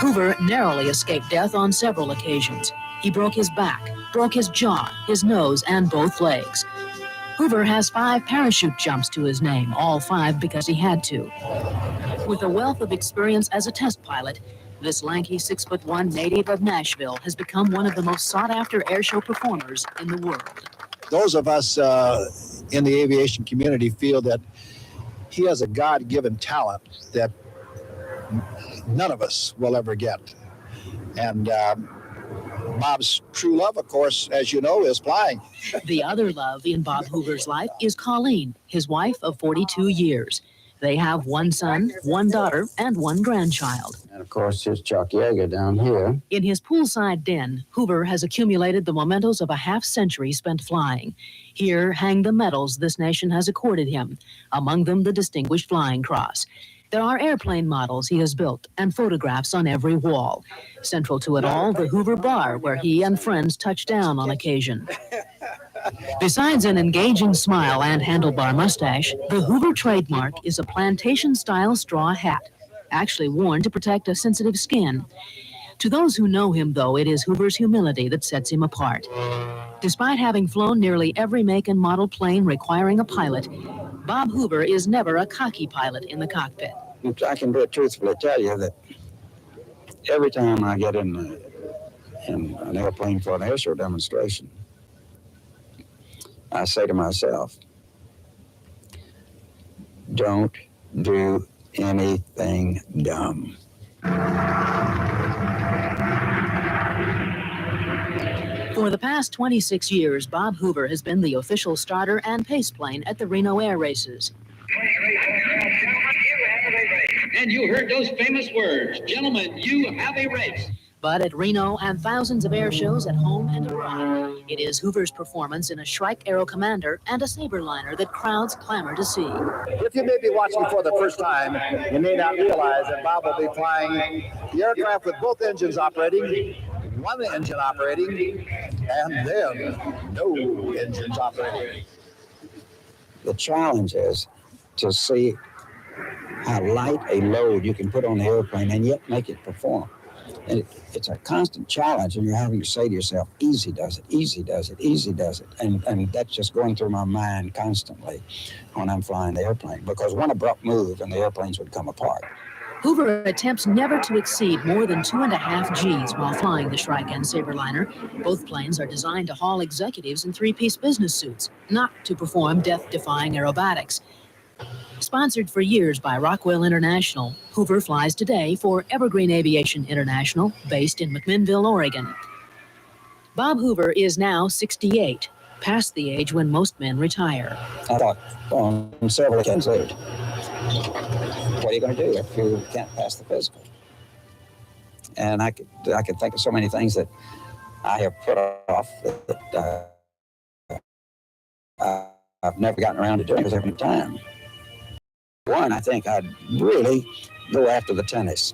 Hoover narrowly escaped death on several occasions. He broke his back, broke his jaw, his nose, and both legs. Hoover has 5 parachute jumps to his name, all 5 because he had to. With a wealth of experience as a test pilot, This lanky 6'1" native of Nashville has become one of the most sought-after airshow performers in the world.
Those of us in the aviation community feel that he has a God-given talent that none of us will ever get. And Bob's true love, of course, as you know, is flying.
The other love in Bob Hoover's life is Colleen, his wife of 42 years. They have one son, one daughter, and one grandchild.
And of course, here's Chuck Yeager down here.
In his poolside den, Hoover has accumulated the mementos of a half-century spent flying. Here hang the medals this nation has accorded him, among them the Distinguished Flying Cross. There are airplane models he has built and photographs on every wall. Central to it all, the Hoover Bar, where he and friends touch down on occasion. Besides an engaging smile and handlebar mustache, the Hoover trademark is a plantation-style straw hat, actually worn to protect a sensitive skin. To those who know him, though, it is Hoover's humility that sets him apart. Despite having flown nearly every make and model plane requiring a pilot, Bob Hoover is never a cocky pilot in the cockpit.
I can truthfully tell you that every time I get in an airplane for an airshow demonstration, I say to myself, don't do anything dumb.
For the past 26 years, Bob Hoover has been the official starter and pace plane at the Reno Air Races.
And you heard those famous words, gentlemen, you have a race.
But at Reno and thousands of air shows at home and abroad, it is Hoover's performance in a Shrike Aero Commander and a Saberliner that crowds clamor to see.
If you may be watching for the first time, you may not realize that Bob will be flying the aircraft with both engines operating, one engine operating, and then no engines operating.
The challenge is to see how light a load you can put on the airplane and yet make it perform. And it's a constant challenge, and you're having to say to yourself, easy does it, easy does it, easy does it. And that's just going through my mind constantly when I'm flying the airplane, because one abrupt move and the airplanes would come apart.
Hoover attempts never to exceed more than 2.5 Gs while flying the Shrike and Saberliner. Both planes are designed to haul executives in three-piece business suits, not to perform death-defying aerobatics. Sponsored for years by Rockwell International, Hoover flies today for Evergreen Aviation International, based in McMinnville, Oregon. Bob Hoover is now 68, past the age when most men retire.
I thought on several occasions, what are you going to do if you can't pass the physical? And I could think of so many things that I have put off that I've never gotten around to doing because I haven't had time. One, I think I'd really go after the tennis.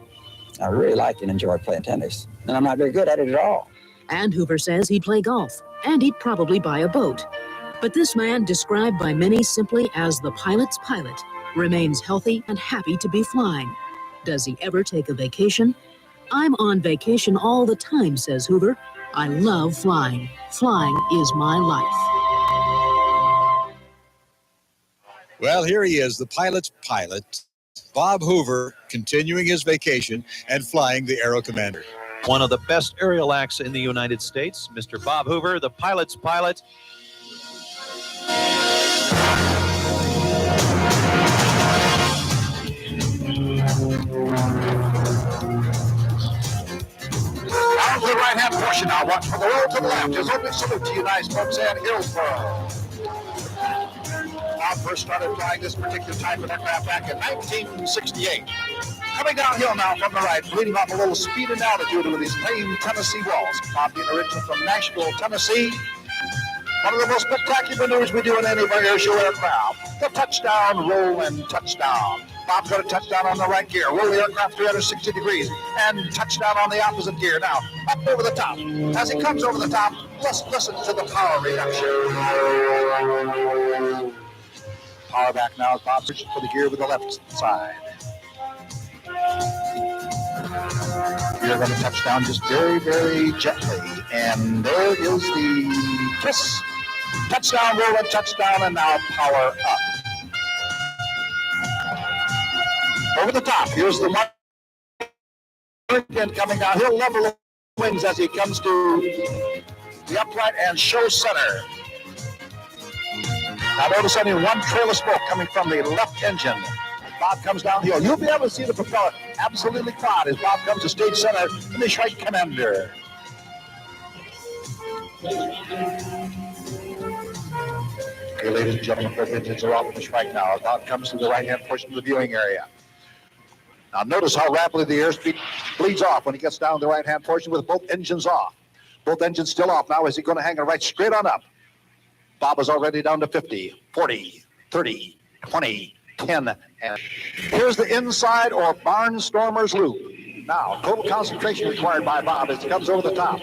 I really like and enjoy playing tennis, and I'm not very good at it at all.
And Hoover says he'd play golf, and he'd probably buy a boat. But this man, described by many simply as the pilot's pilot, remains healthy and happy to be flying. Does he ever take a vacation? I'm on vacation all the time, says Hoover. I love flying. Flying is my life.
Well, here he is, the pilot's pilot, Bob Hoover, continuing his vacation and flying the Aero Commander.
One of the best aerial acts in the United States, Mr. Bob Hoover, the pilot's pilot.
Down to the right-hand portion now. Watch for the roll to the left. His open salute to you nice folks at Hilsboro. Bob first started flying this particular type of aircraft back in 1968. Coming downhill now from the right, bleeding off a little speed and altitude with these famed Tennessee walls. Bob being original from Nashville, Tennessee. One of the most spectacular maneuvers we do in any of our airshow aircraft. The touchdown, roll, and touchdown. Bob's got a touchdown on the right gear. Roll the aircraft 360 degrees. And touchdown on the opposite gear. Now, up over the top. As he comes over the top, let's listen to the power reduction. Power back now as Bob switches for the gear with the left side. You're going to touch down just very, very gently. And there is the kiss. Touchdown, roll, and touchdown, and now power up. Over the top, here's the one Friedkin coming down. He'll level the wings as he comes to the upright and show center. Now notice only one trail of smoke coming from the left engine. Bob comes down the hill. You'll be able to see the propeller absolutely caught as Bob comes to stage center in the Shrike Commander. Okay, ladies and gentlemen, both engines are off the Shrike now. Bob comes to the right-hand portion of the viewing area. Now notice how rapidly the airspeed bleeds off when he gets down the right-hand portion with both engines off. Both engines still off. Now is he going to hang it right straight on up? Bob is already down to 50, 40, 30, 20, 10. And here's the inside or barnstormer's loop. Now, total concentration required by Bob as he comes over the top.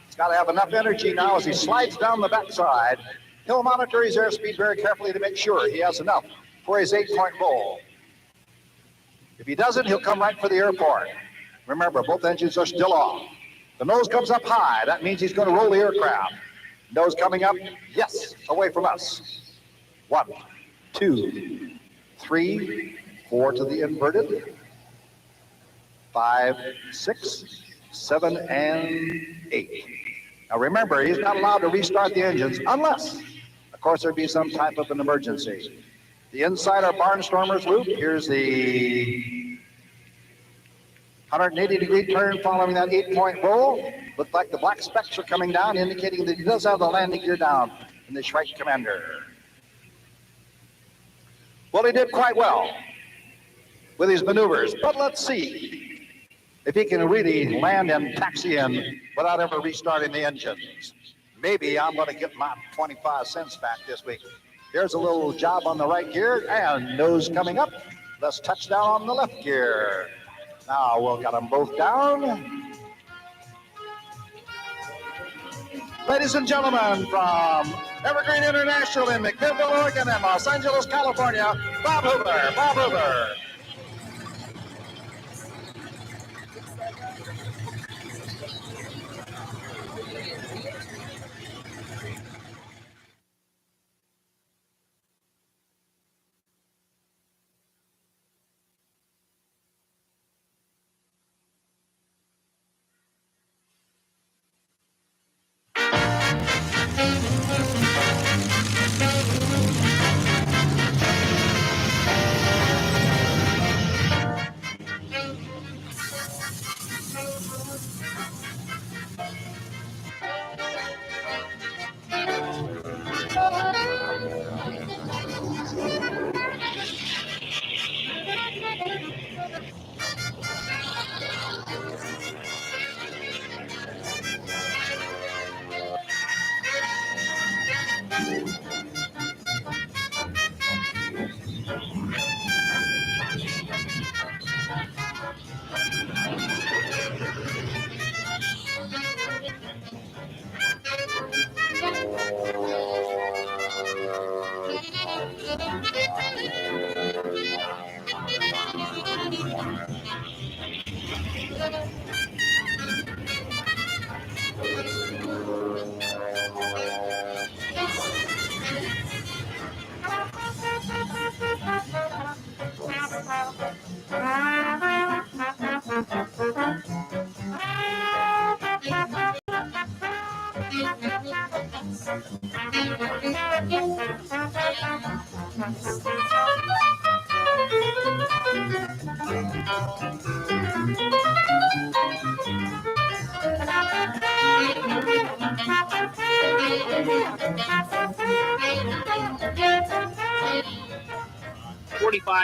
He's got to have enough energy now as he slides down the backside. He'll monitor his airspeed very carefully to make sure he has enough for his 8-point roll. If he doesn't, he'll come right for the airport. Remember, both engines are still off. The nose comes up high. That means he's going to roll the aircraft. Nose coming up, yes, away from us. 1, 2, 3, 4 to the inverted. 5, 6, 7, and 8. Now remember, he's not allowed to restart the engines unless, of course, there'd be some type of an emergency. The inside our barnstormer's loop. Here's the 180-degree turn following that 8-point roll. Looks like the black specks are coming down, indicating that he does have the landing gear down in the Shrike Commander. Well, he did quite well with his maneuvers, but let's see if he can really land and taxi in without ever restarting the engines. Maybe I'm going to get my 25 cents back this week. Here's a little job on the right gear and nose coming up. Let's touch down on the left gear. Now we'll get them both down. Ladies and gentlemen, from Evergreen International in McMinnville, Oregon, and Los Angeles, California, Bob Hoover. Bob Hoover.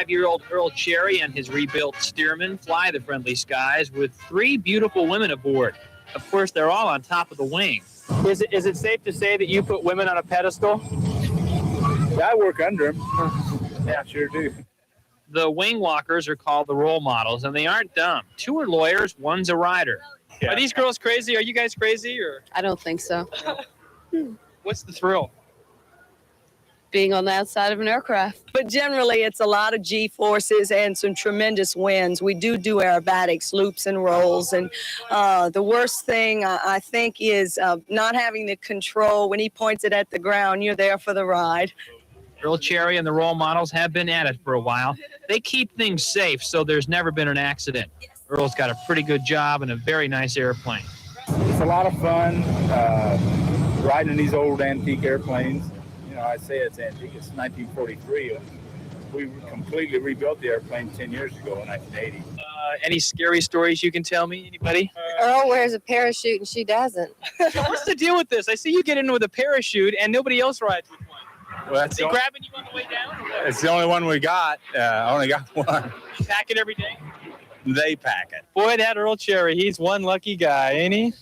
Year-old Earl Cherry and his rebuilt Stearman fly the friendly skies with 3 beautiful women aboard. Of course, they're all on top of the wing.
Is it safe to say that you put women on a pedestal?
I work under them. Yeah, sure do.
The wing walkers are called the role models, and they aren't dumb. 2 are lawyers, 1's a rider.
Yeah.
Are these girls crazy? Are you guys crazy? Or
I don't think so.
what's the thrill?
Being on the outside of an aircraft. But generally, it's a lot of G-forces and some tremendous winds. We do aerobatics, loops and rolls. And the worst thing, I think, is not having the control. When he points it at the ground, you're there for the ride.
Earl Cherry and the role models have been at it for a while. They keep things safe, so there's never been an accident. Earl's got a pretty good job and a very nice airplane.
It's a lot of fun riding in these old antique airplanes. You know, I say it's antique. It's 1943. We completely rebuilt the airplane 10 years ago in 1980.
Any scary stories you can tell me? Anybody?
Earl wears a parachute and she doesn't.
What's the deal with this? I see you get in with a parachute and nobody else rides with one.
Well,
Is he grabbing you on the way down? Or what?
it's the only one we got. I only got one.
You pack it every day?
They pack it.
Boy, that Earl Cherry, he's one lucky guy, ain't he?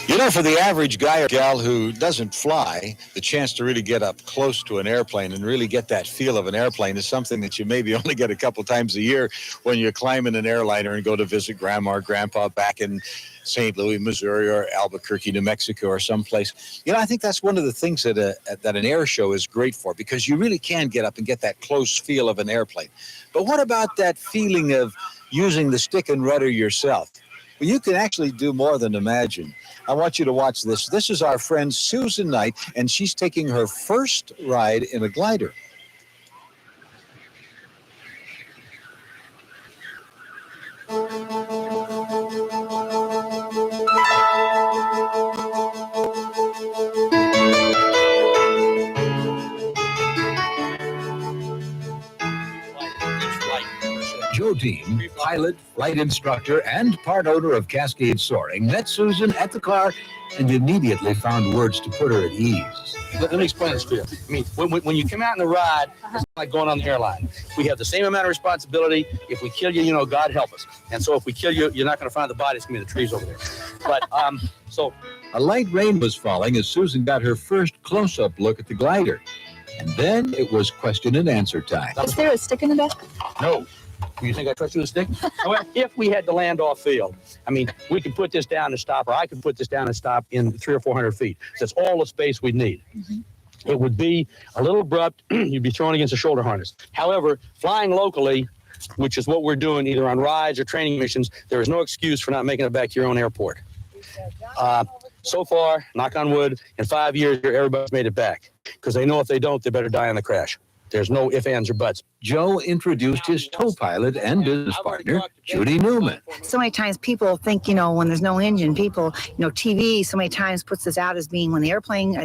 You know, for the average guy or gal who doesn't fly, the chance to really get up close to an airplane and really get that feel of an airplane is something that you maybe only get a couple times a year when you're climbing an airliner and go to visit grandma or grandpa back in St. Louis, Missouri, or Albuquerque, New Mexico, or someplace. You know, I think that's one of the things that an air show is great for, because you really can get up and get that close feel of an airplane. But what about that feeling of using the stick and rudder yourself? Well, you can actually do more than imagine. I want you to watch this. This is our friend Susan Knight, and she's taking her first ride in a glider.
Joe Dean, pilot, flight instructor, and part owner of Cascade Soaring, met Susan at the car and immediately found words to put her at ease.
Let me explain this to you. I mean, when you come out in the ride, it's like going on the airline. We have the same amount of responsibility. If we kill you, you know, God help us. And so if we kill you, you're not going to find the body. It's going to be the trees over there. But, so...
A light rain was falling as Susan got her first close-up look at the glider. And then it was question and answer time.
Is there a stick in the back?
No. You think I trust you with a stick? Well, if we had to land off field, I mean, we could put this down and stop, or I could put this down and stop in 300 or 400 feet. That's all the space we'd need. Mm-hmm. It would be a little abrupt. You'd be thrown against a shoulder harness. However, flying locally, which is what we're doing either on rides or training missions, there is no excuse for not making it back to your own airport. So far, knock on wood, in 5 years, everybody's made it back. Because they know if they don't, they better die in the crash. There's no ifs, ands, or buts.
Joe introduced his co-pilot and business partner, Judy Newman.
So many times people think, you know, when there's no engine, people, you know, TV so many times puts this out as being when the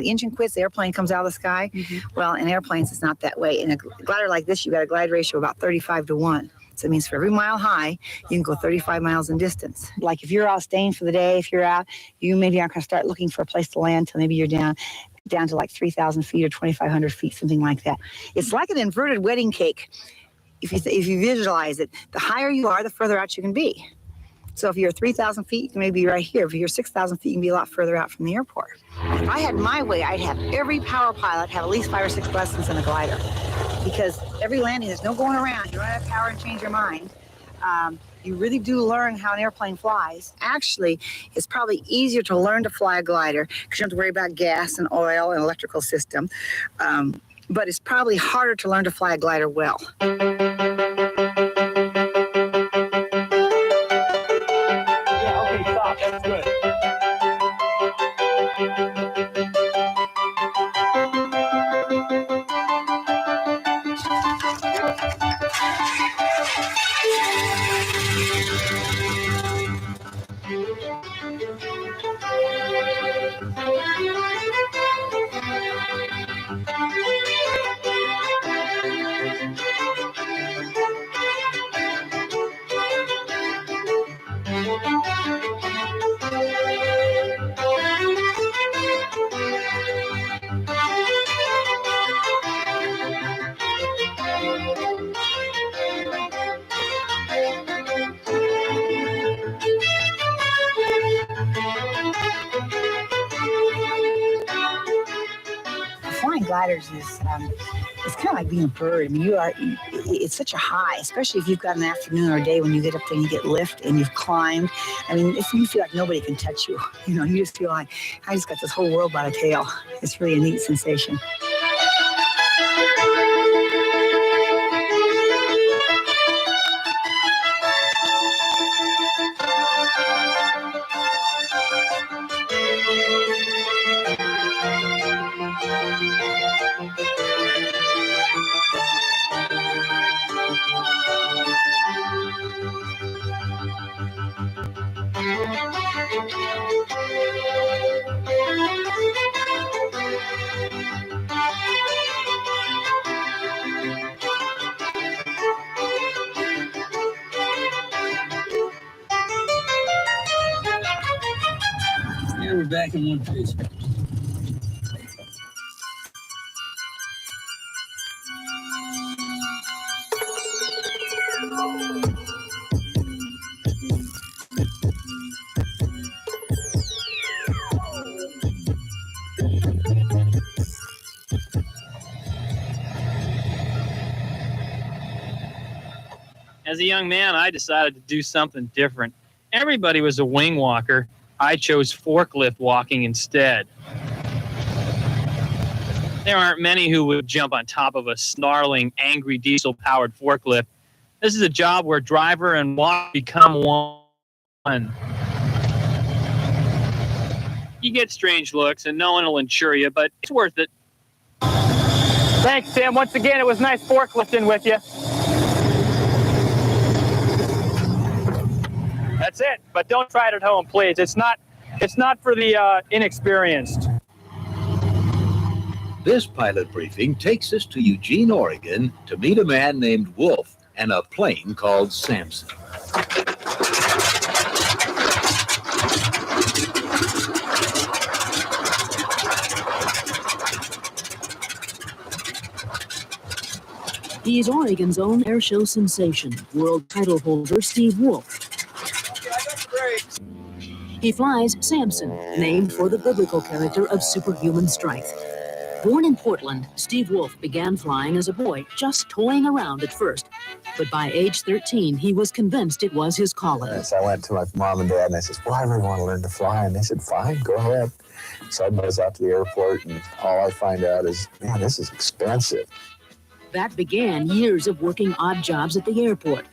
engine quits, the airplane comes out of the sky. Mm-hmm. Well, in airplanes, it's not that way. In a glider like this, you got a glide ratio of about 35-1. So it means for every mile high, you can go 35 miles in distance. Like if you're out staying for the day, if you're out, you maybe aren't going to start looking for a place to land till maybe you're down to like 3,000 feet or 2,500 feet, something like that. It's like an inverted wedding cake. If you visualize it, the higher you are, the further out you can be. So if you're 3,000 feet, you can maybe be right here. If you're 6,000 feet, you can be a lot further out from the airport. If I had my way, I'd have every power pilot have at least 5 or 6 lessons in a glider. Because every landing, there's no going around. You run out of power and change your mind. You really do learn how an airplane flies. Actually, it's probably easier to learn to fly a glider because you don't have to worry about gas and oil and electrical system. But it's probably harder to learn to fly a glider well.
Stop. That's good.
Flying gliders is it's kind of like being a bird. I mean, it's such a high, especially if you've got an afternoon or a day when you get up there and you get lift and you've climbed. I mean, you feel like nobody can touch you. You know, you just feel like I just got this whole world by the tail. It's really a neat sensation.
Here we're back in one piece.
As a young man, I decided to do something different. Everybody was a wing walker. I chose forklift walking instead. There aren't many who would jump on top of a snarling, angry diesel-powered forklift. This is a job where driver and walker become one. You get strange looks, and no one will insure you, but it's worth it.
Thanks, Tim. Once again, it was nice forklifting with you. That's it. But don't try it at home, please. It's not for the inexperienced.
This pilot briefing takes us to Eugene, Oregon, to meet a man named Wolf and a plane called Samson.
He's Oregon's own airshow sensation, world title holder Steve Wolf. He flies Samson, named for the biblical character of superhuman strength. Born in Portland, Steve Wolf began flying as a boy, just toying around at first. But by age 13, he was convinced it was his calling.
So I went to my mom and dad and I said, well, I really want to learn to fly. And they said, fine, go ahead. So I buzz out to the airport and all I find out is, man, this is expensive.
That began years of working odd jobs at the airport.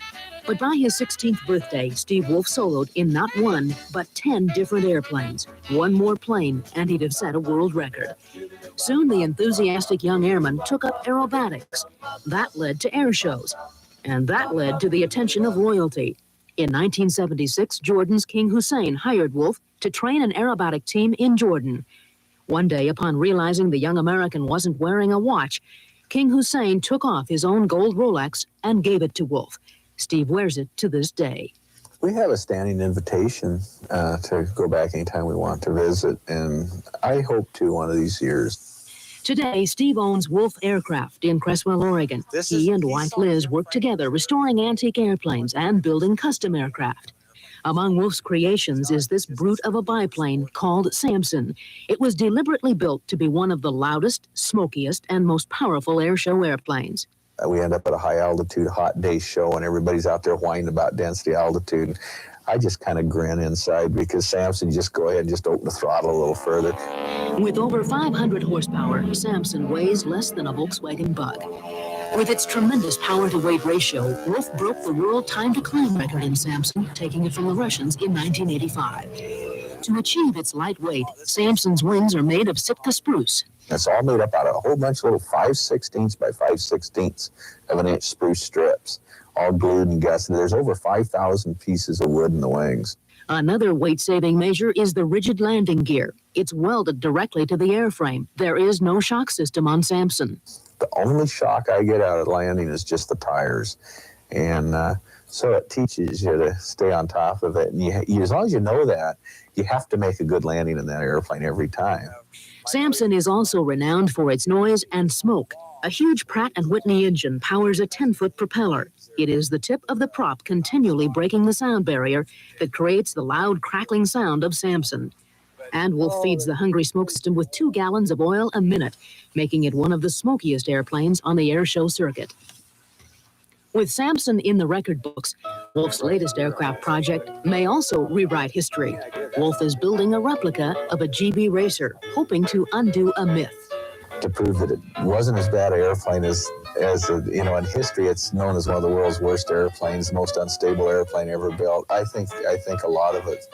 But by his 16th birthday, Steve Wolf soloed in not one, but 10 different airplanes. One more plane, and he'd have set a world record. Soon, the enthusiastic young airman took up aerobatics. That led to air shows, and that led to the attention of royalty. In 1976, Jordan's King Hussein hired Wolf to train an aerobatic team in Jordan. One day, upon realizing the young American wasn't wearing a watch, King Hussein took off his own gold Rolex and gave it to Wolf. Steve wears it to this day.
We have a standing invitation to go back anytime we want to visit, and I hope to one of these years.
Today, Steve owns Wolf Aircraft in Cresswell, Oregon. He and wife Liz work together restoring antique airplanes and building custom aircraft. Among Wolf's creations is this brute of a biplane called Samson. It was deliberately built to be one of the loudest, smokiest, and most powerful airshow airplanes.
we end up at a high altitude, hot day show, and everybody's out there whining about density, altitude. And I just kind of grin inside because Samson, just go ahead and just open the throttle a little further.
With over 500 horsepower, Samson weighs less than a Volkswagen Bug. With its tremendous power-to-weight ratio, Wolf broke the world time-to-climb record in Samson, taking it from the Russians in 1985. To achieve its light weight, Samson's wings are made of Sitka spruce.
It's all made up out of a whole bunch of little 5/16 by 5/16 of an inch spruce strips, all glued and gusseted. There's over 5,000 pieces of wood in the wings.
Another weight-saving measure is the rigid landing gear. It's welded directly to the airframe. There is no shock system on Samson.
The only shock I get out of landing is just the tires. And so it teaches you to stay on top of it. And you, as long as you know that, you have to make a good landing in that airplane every time.
Samson is also renowned for its noise and smoke. A huge Pratt & Whitney engine powers a 10-foot propeller. It is the tip of the prop continually breaking the sound barrier that creates the loud crackling sound of Samson. And Wolf feeds the hungry smoke system with 2 gallons of oil a minute, making it one of the smokiest airplanes on the airshow circuit. With Samson in the record books, Wolf's latest aircraft project may also rewrite history. Wolf is building a replica of a GB Racer, hoping to undo a myth.
To prove that it wasn't as bad an airplane as in history, it's known as one of the world's worst airplanes, the most unstable airplane ever built. I think a lot of it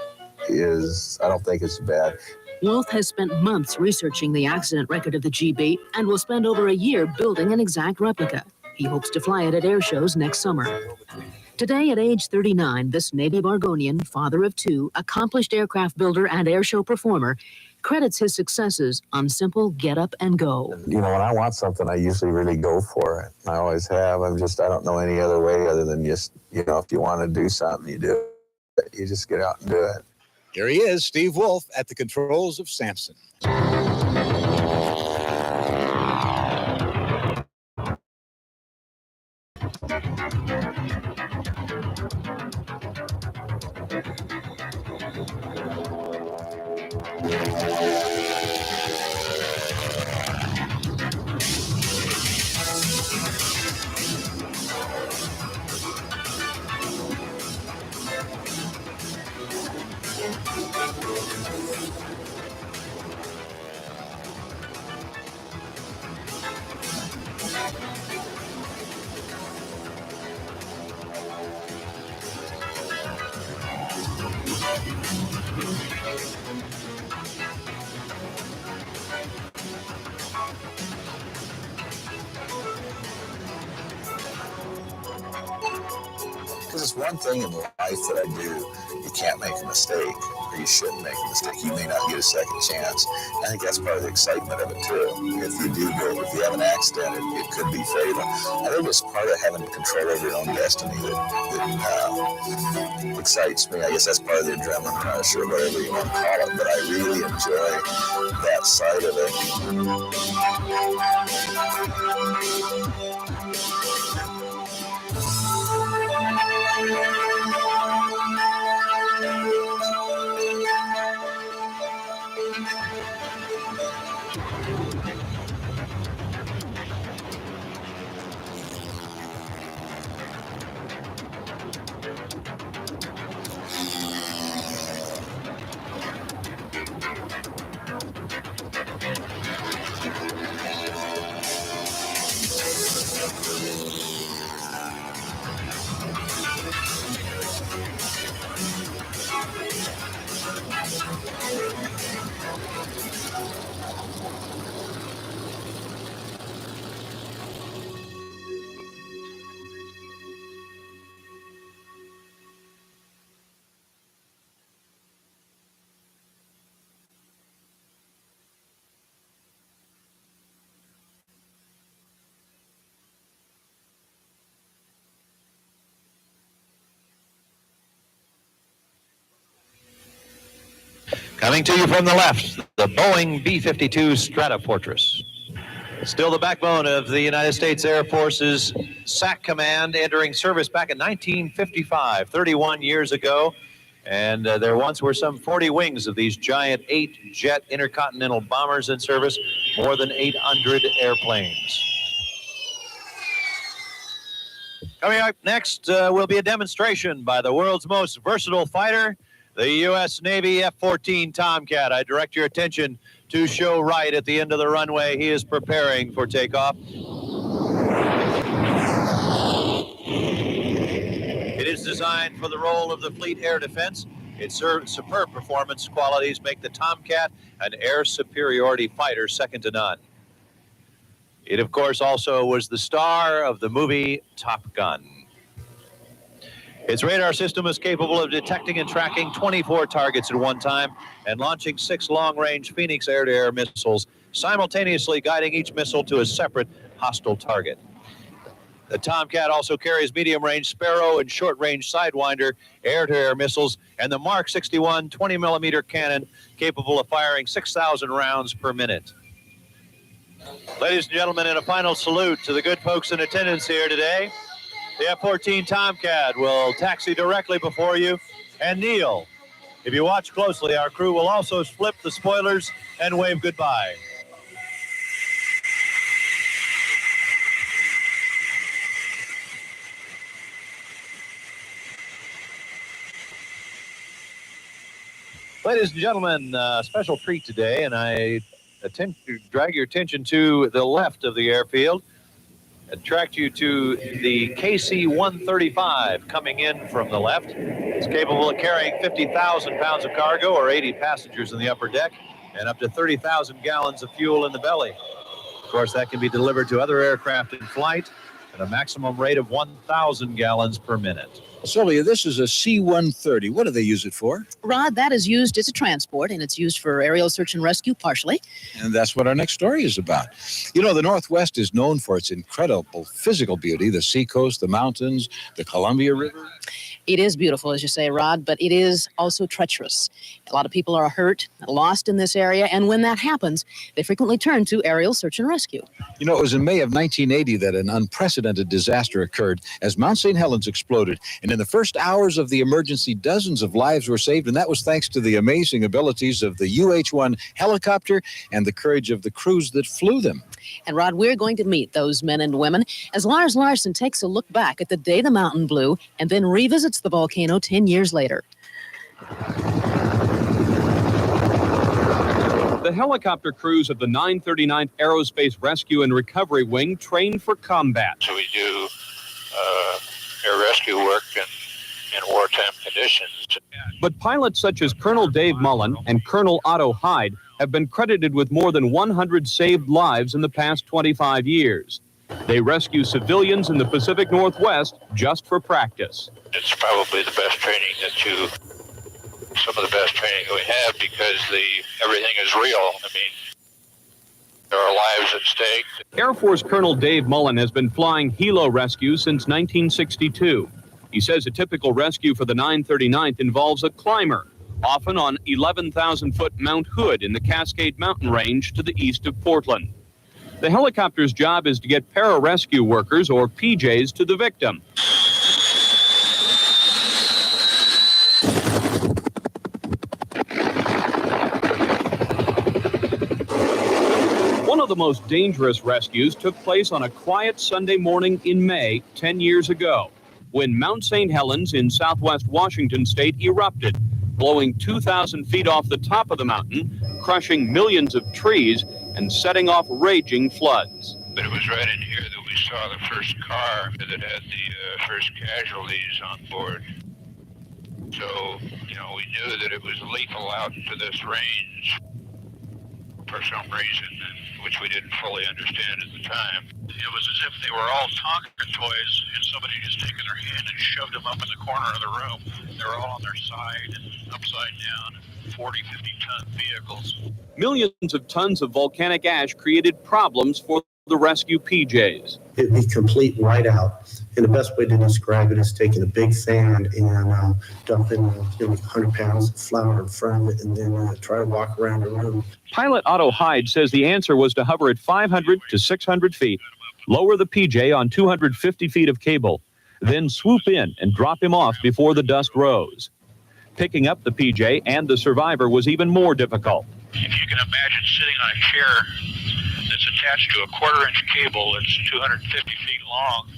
is, I don't think it's bad.
Wolf has spent months researching the accident record of the GB and will spend over a year building an exact replica. He hopes to fly it at air shows next summer. Today, at age 39, this native Oregonian, father of 2, accomplished aircraft builder and airshow performer, credits his successes on simple get up and go.
When I want something, I usually really go for it. I always have. I don't know any other way other than just, if you want to do something, you do it. You just get out and do it.
Here he is, Steve Wolf, at the controls of Samson.
Because it's one thing in life that I do, you can't make a mistake, or you shouldn't make a mistake. You may not get a second chance. I think that's part of the excitement of it too. If you have an accident, it could be fatal. I think it's part of having control over your own destiny that excites me. I guess that's part of the adrenaline rush or whatever you want to call it, but I really enjoy that side of it.
Coming to you from the left, the Boeing B-52 Stratofortress. Still the backbone of the United States Air Force's SAC Command, entering service back in 1955, 31 years ago. And there once were some 40 wings of these giant 8-jet intercontinental bombers in service, more than 800 airplanes. Coming up next will be a demonstration by the world's most versatile fighter, the U.S. Navy F-14 Tomcat. I direct your attention to show right at the end of the runway. He is preparing for takeoff. It is designed for the role of the Fleet Air Defense. Its superb performance qualities make the Tomcat an air superiority fighter second to none. It, of course, also was the star of the movie Top Gun. Its radar system is capable of detecting and tracking 24 targets at one time and launching 6 long-range Phoenix air-to-air missiles, simultaneously guiding each missile to a separate hostile target. The Tomcat also carries medium-range Sparrow and short-range Sidewinder air-to-air missiles and the Mark 61 20-millimeter cannon capable of firing 6,000 rounds per minute. Ladies and gentlemen, in a final salute to the good folks in attendance here today, the F-14 Tomcat will taxi directly before you and kneel. If you watch closely, our crew will also flip the spoilers and wave goodbye. Ladies and gentlemen, special treat today, and I attempt to drag your attention to the left of the airfield, attract you to the KC-135 coming in from the left. It's capable of carrying 50,000 pounds of cargo or 80 passengers in the upper deck and up to 30,000 gallons of fuel in the belly. Of course, that can be delivered to other aircraft in flight at a maximum rate of 1,000 gallons per minute.
Sylvia, this is a C-130. What do they use it for?
Rod, that is used as a transport, and it's used for aerial search and rescue partially.
And that's what our next story is about. You know, the Northwest is known for its incredible physical beauty, the seacoast, the mountains, the Columbia River.
It is beautiful, as you say, Rod, but it is also treacherous. A lot of people are hurt, lost in this area, and when that happens, they frequently turn to aerial search and rescue.
You know, it was in May of 1980 that an unprecedented disaster occurred as Mount St. Helens exploded. And in the first hours of the emergency, dozens of lives were saved, and that was thanks to the amazing abilities of the UH-1 helicopter and the courage of the crews that flew them.
And Rod, we're going to meet those men and women as Lars Larson takes a look back at the day the mountain blew and then revisits the volcano 10 years later.
The helicopter crews of the 939th Aerospace Rescue and Recovery Wing train for combat.
So we do air rescue work in wartime conditions.
But pilots such as Colonel Dave Mullen and Colonel Otto Hyde have been credited with more than 100 saved lives in the past 25 years. They rescue civilians in the Pacific Northwest just for practice.
It's probably the best training some of the best training we have because everything is real. I mean, there are lives at stake.
Air Force Colonel Dave Mullen has been flying helo rescue since 1962. He says a typical rescue for the 939th involves a climber, often on 11,000-foot Mount Hood in the Cascade Mountain Range to the east of Portland. The helicopter's job is to get pararescue workers, or PJs, to the victim. One of the most dangerous rescues took place on a quiet Sunday morning in May 10 years ago, when Mount St. Helens in southwest Washington state erupted, blowing 2,000 feet off the top of the mountain, crushing millions of trees, and setting off raging floods.
But it was right in here that we saw the first car that had the first casualties on board. So, we knew that it was lethal out into this range for some reason, which we didn't fully understand at the time. It was as if they were all Tonka toys and somebody just taken their hand and shoved them up in the corner of the room. They were all on their side and upside down, 40, 50-ton vehicles.
Millions of tons of volcanic ash created problems for the rescue PJs.
It'd be complete whiteout. And the best way to describe it is taking a big fan and dumping 100 pounds of flour in front of it and then try to walk around the room.
Pilot Otto Hyde says the answer was to hover at 500 to 600 feet, lower the PJ on 250 feet of cable, then swoop in and drop him off before the dust rose. Picking up the PJ and the survivor was even more difficult.
If you can imagine sitting on a chair that's attached to a quarter-inch cable that's 250 feet long,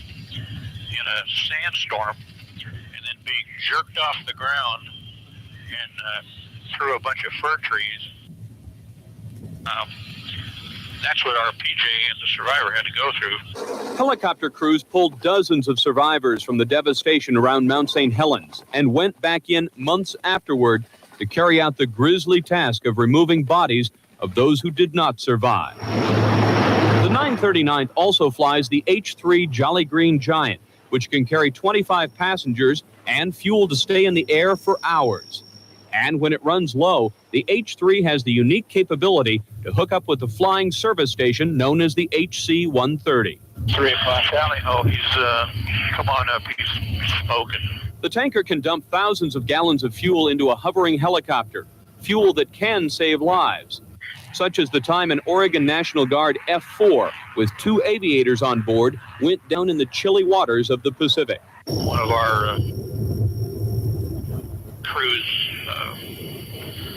in a sandstorm and then being jerked off the ground and through a bunch of fir trees. That's what our PJ and the survivor had to go through.
Helicopter crews pulled dozens of survivors from the devastation around Mount St. Helens and went back in months afterward to carry out the grisly task of removing bodies of those who did not survive. The 939th also flies the H-3 Jolly Green Giant, which can carry 25 passengers and fuel to stay in the air for hours. And when it runs low, the H-3 has the unique capability to hook up with the flying service station known as the HC-130.
3 o'clock alley. Oh, he's, come on up, he's smoking.
The tanker can dump thousands of gallons of fuel into a hovering helicopter, fuel that can save lives, such as the time an Oregon National Guard F-4 with 2 aviators on board went down in the chilly waters of the Pacific.
One of our crews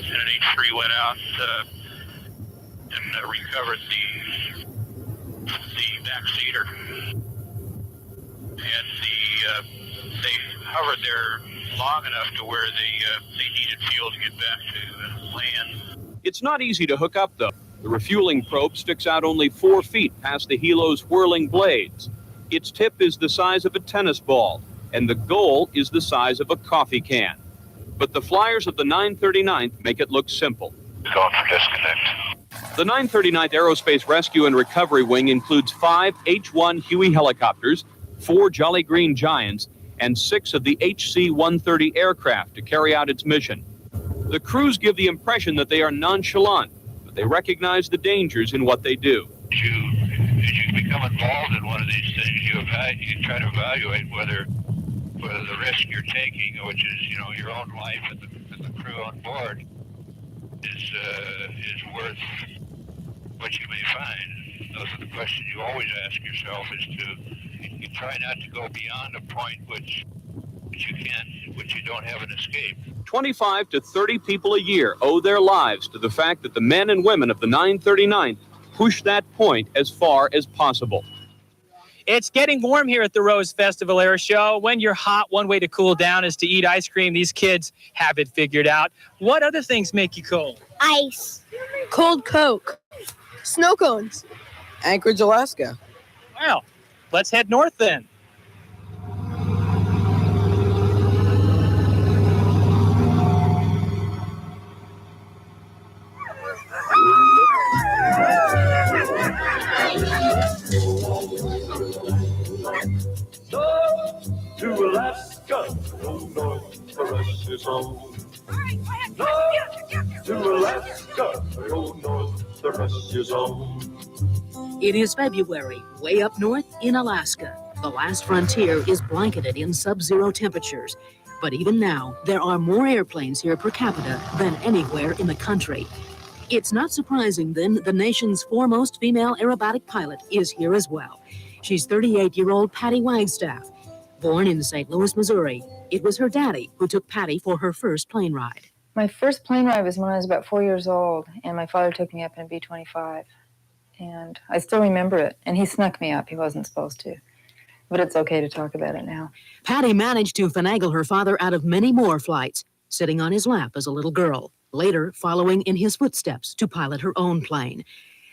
in an H-3 went out and recovered the backseater, and they hovered there long enough to where they needed fuel to get back to land.
It's not easy to hook up, though. The refueling probe sticks out only 4 feet past the helo's whirling blades. Its tip is the size of a tennis ball, and the goal is the size of a coffee can. But the flyers of the 939th make it look simple.
Going for disconnect.
The 939th Aerospace Rescue and Recovery Wing includes 5 H-1 Huey helicopters, 4 Jolly Green Giants, and 6 of the HC-130 aircraft to carry out its mission. The crews give the impression that they are nonchalant, but they recognize the dangers in what they do.
As you become involved in one of these things, you try to evaluate whether the risk you're taking, which is, your own life and the crew on board, is worth what you may find. Those are the questions you always ask yourself, you try not to go beyond a point which you don't have an escape.
25 to 30 people a year owe their lives to the fact that the men and women of the 939th push that point as far as possible.
It's getting warm here at the Rose Festival Airshow. When you're hot, one way to cool down is to eat ice cream. These kids have it figured out. What other things make you cold?
Ice. Cold Coke. Snow cones.
Anchorage, Alaska.
Well, let's head north then.
To Alaska, go north, the rush is on. North to Alaska, go north, the rush is on.
It is February, way up north in Alaska. The last frontier is blanketed in sub-zero temperatures. But even now, there are more airplanes here per capita than anywhere in the country. It's not surprising, then, the nation's foremost female aerobatic pilot is here as well. She's 38-year-old Patty Wagstaff. Born in St. Louis, Missouri, it was her daddy who took Patty for her first plane ride.
My first plane ride was when I was about 4 years old, and my father took me up in a B-25. And I still remember it. And he snuck me up. He wasn't supposed to. But it's okay to talk about it now.
Patty managed to finagle her father out of many more flights, sitting on his lap as a little girl, later following in his footsteps to pilot her own plane.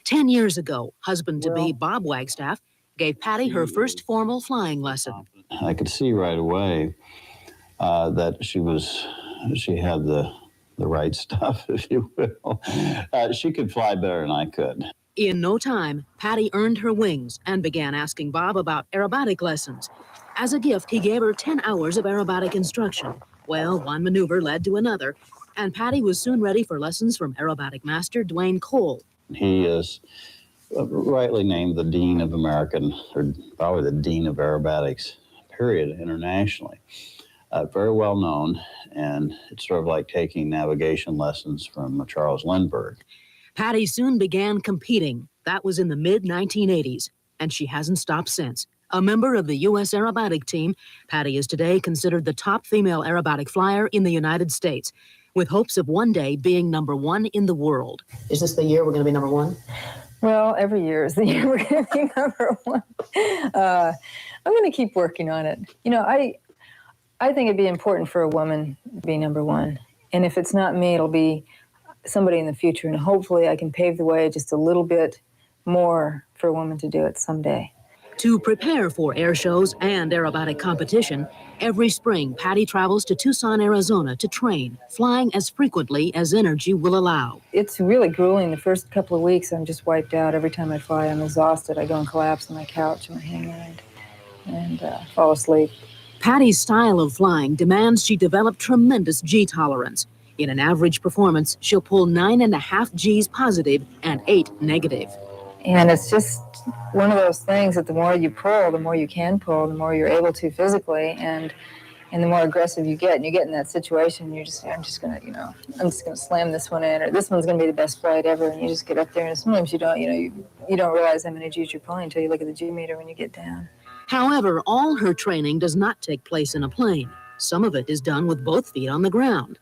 10 years ago, husband-to-be Bob Wagstaff gave Patty her first formal flying lesson.
I could see right away that she had the right stuff, if you will. She could fly better than I could.
In no time, Patty earned her wings and began asking Bob about aerobatic lessons. As a gift, he gave her 10 hours of aerobatic instruction. Well, one maneuver led to another, and Patty was soon ready for lessons from aerobatic master Dwayne Cole.
He is rightly named the Dean of American, or probably the Dean of Aerobatics, period, internationally. Very well known, and it's sort of like taking navigation lessons from Charles Lindbergh.
Patty soon began competing. That was in the mid-1980s, and she hasn't stopped since. A member of the U.S. aerobatic team, Patty is today considered the top female aerobatic flyer in the United States, with hopes of one day being #1 in the world.
Is this the year we're going to be #1?
Well, every year is the year we're going to be number one. I'm going to keep working on it. You know, I think it'd be important for a woman to be number one. And if it's not me, it'll be somebody in the future. And hopefully I can pave the way just a little bit more for a woman to do it someday.
To prepare for air shows and aerobatic competition, every spring Patty travels to Tucson, Arizona to train, flying as frequently as energy will allow.
It's really grueling. The first couple of weeks, I'm just wiped out. Every time I fly, I'm exhausted. I go and collapse on my couch and I hang out and fall asleep.
Patty's style of flying demands she develop tremendous G tolerance. In an average performance, she'll pull 9.5 Gs positive and 8 negative.
And it's just one of those things that the more you pull, the more you can pull, the more you're able to physically, and the more aggressive you get. And you get in that situation, I'm just gonna slam this one in, or this one's gonna be the best flight ever. And you just get up there, and sometimes you don't realize how many Gs you're pulling until you look at the G meter when you get down.
However, all her training does not take place in a plane. Some of it is done with both feet on the ground.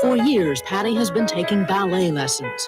For years, Patty has been taking ballet lessons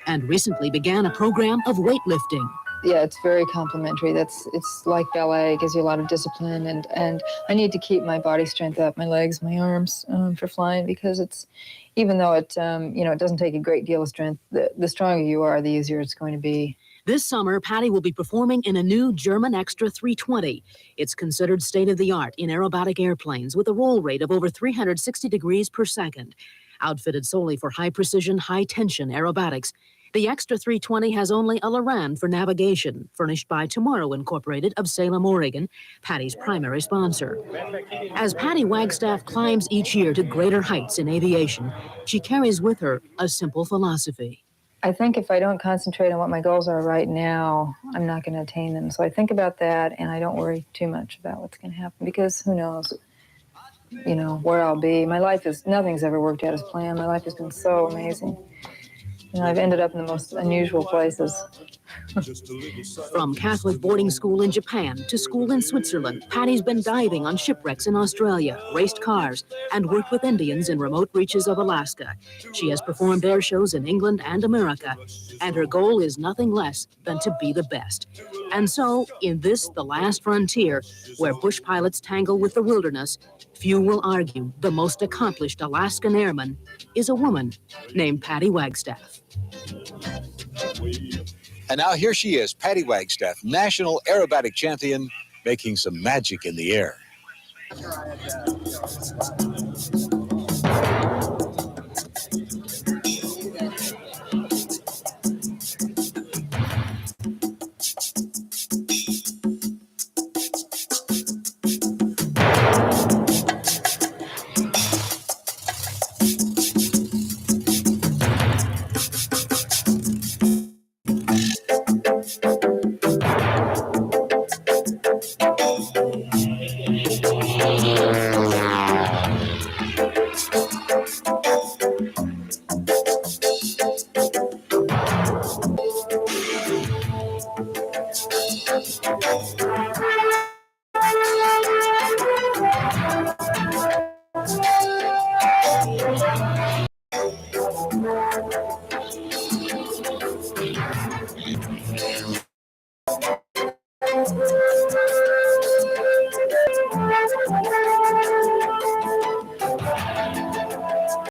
and recently began a program of weightlifting.
Yeah, it's very complimentary. It's like ballet. It gives you a lot of discipline, and I need to keep my body strength up, my legs, my arms, for flying, because it's, even though it it doesn't take a great deal of strength, the stronger you are, the easier it's going to be.
This summer, Patty will be performing in a new German Extra 320. It's considered state-of-the-art in aerobatic airplanes with a roll rate of over 360 degrees per second. Outfitted solely for high-precision, high-tension aerobatics, the Extra 320 has only a Loran for navigation, furnished by Tomorrow Incorporated of Salem, Oregon, Patty's primary sponsor. As Patty Wagstaff climbs each year to greater heights in aviation, she carries with her a simple philosophy.
I think if I don't concentrate on what my goals are right now, I'm not going to attain them. So I think about that, and I don't worry too much about what's going to happen, because who knows, where I'll be. Nothing's ever worked out as planned. My life has been so amazing. I've ended up in the most unusual places.
From Catholic boarding school in Japan to school in Switzerland, Patty's been diving on shipwrecks in Australia, raced cars, and worked with Indians in remote reaches of Alaska. She has performed air shows in England and America, and her goal is nothing less than to be the best. And so, in this, the last frontier, where bush pilots tangle with the wilderness, few will argue the most accomplished Alaskan airman is a woman named Patty Wagstaff.
And now here she is, Patty Wagstaff, national aerobatic champion, making some magic in the air.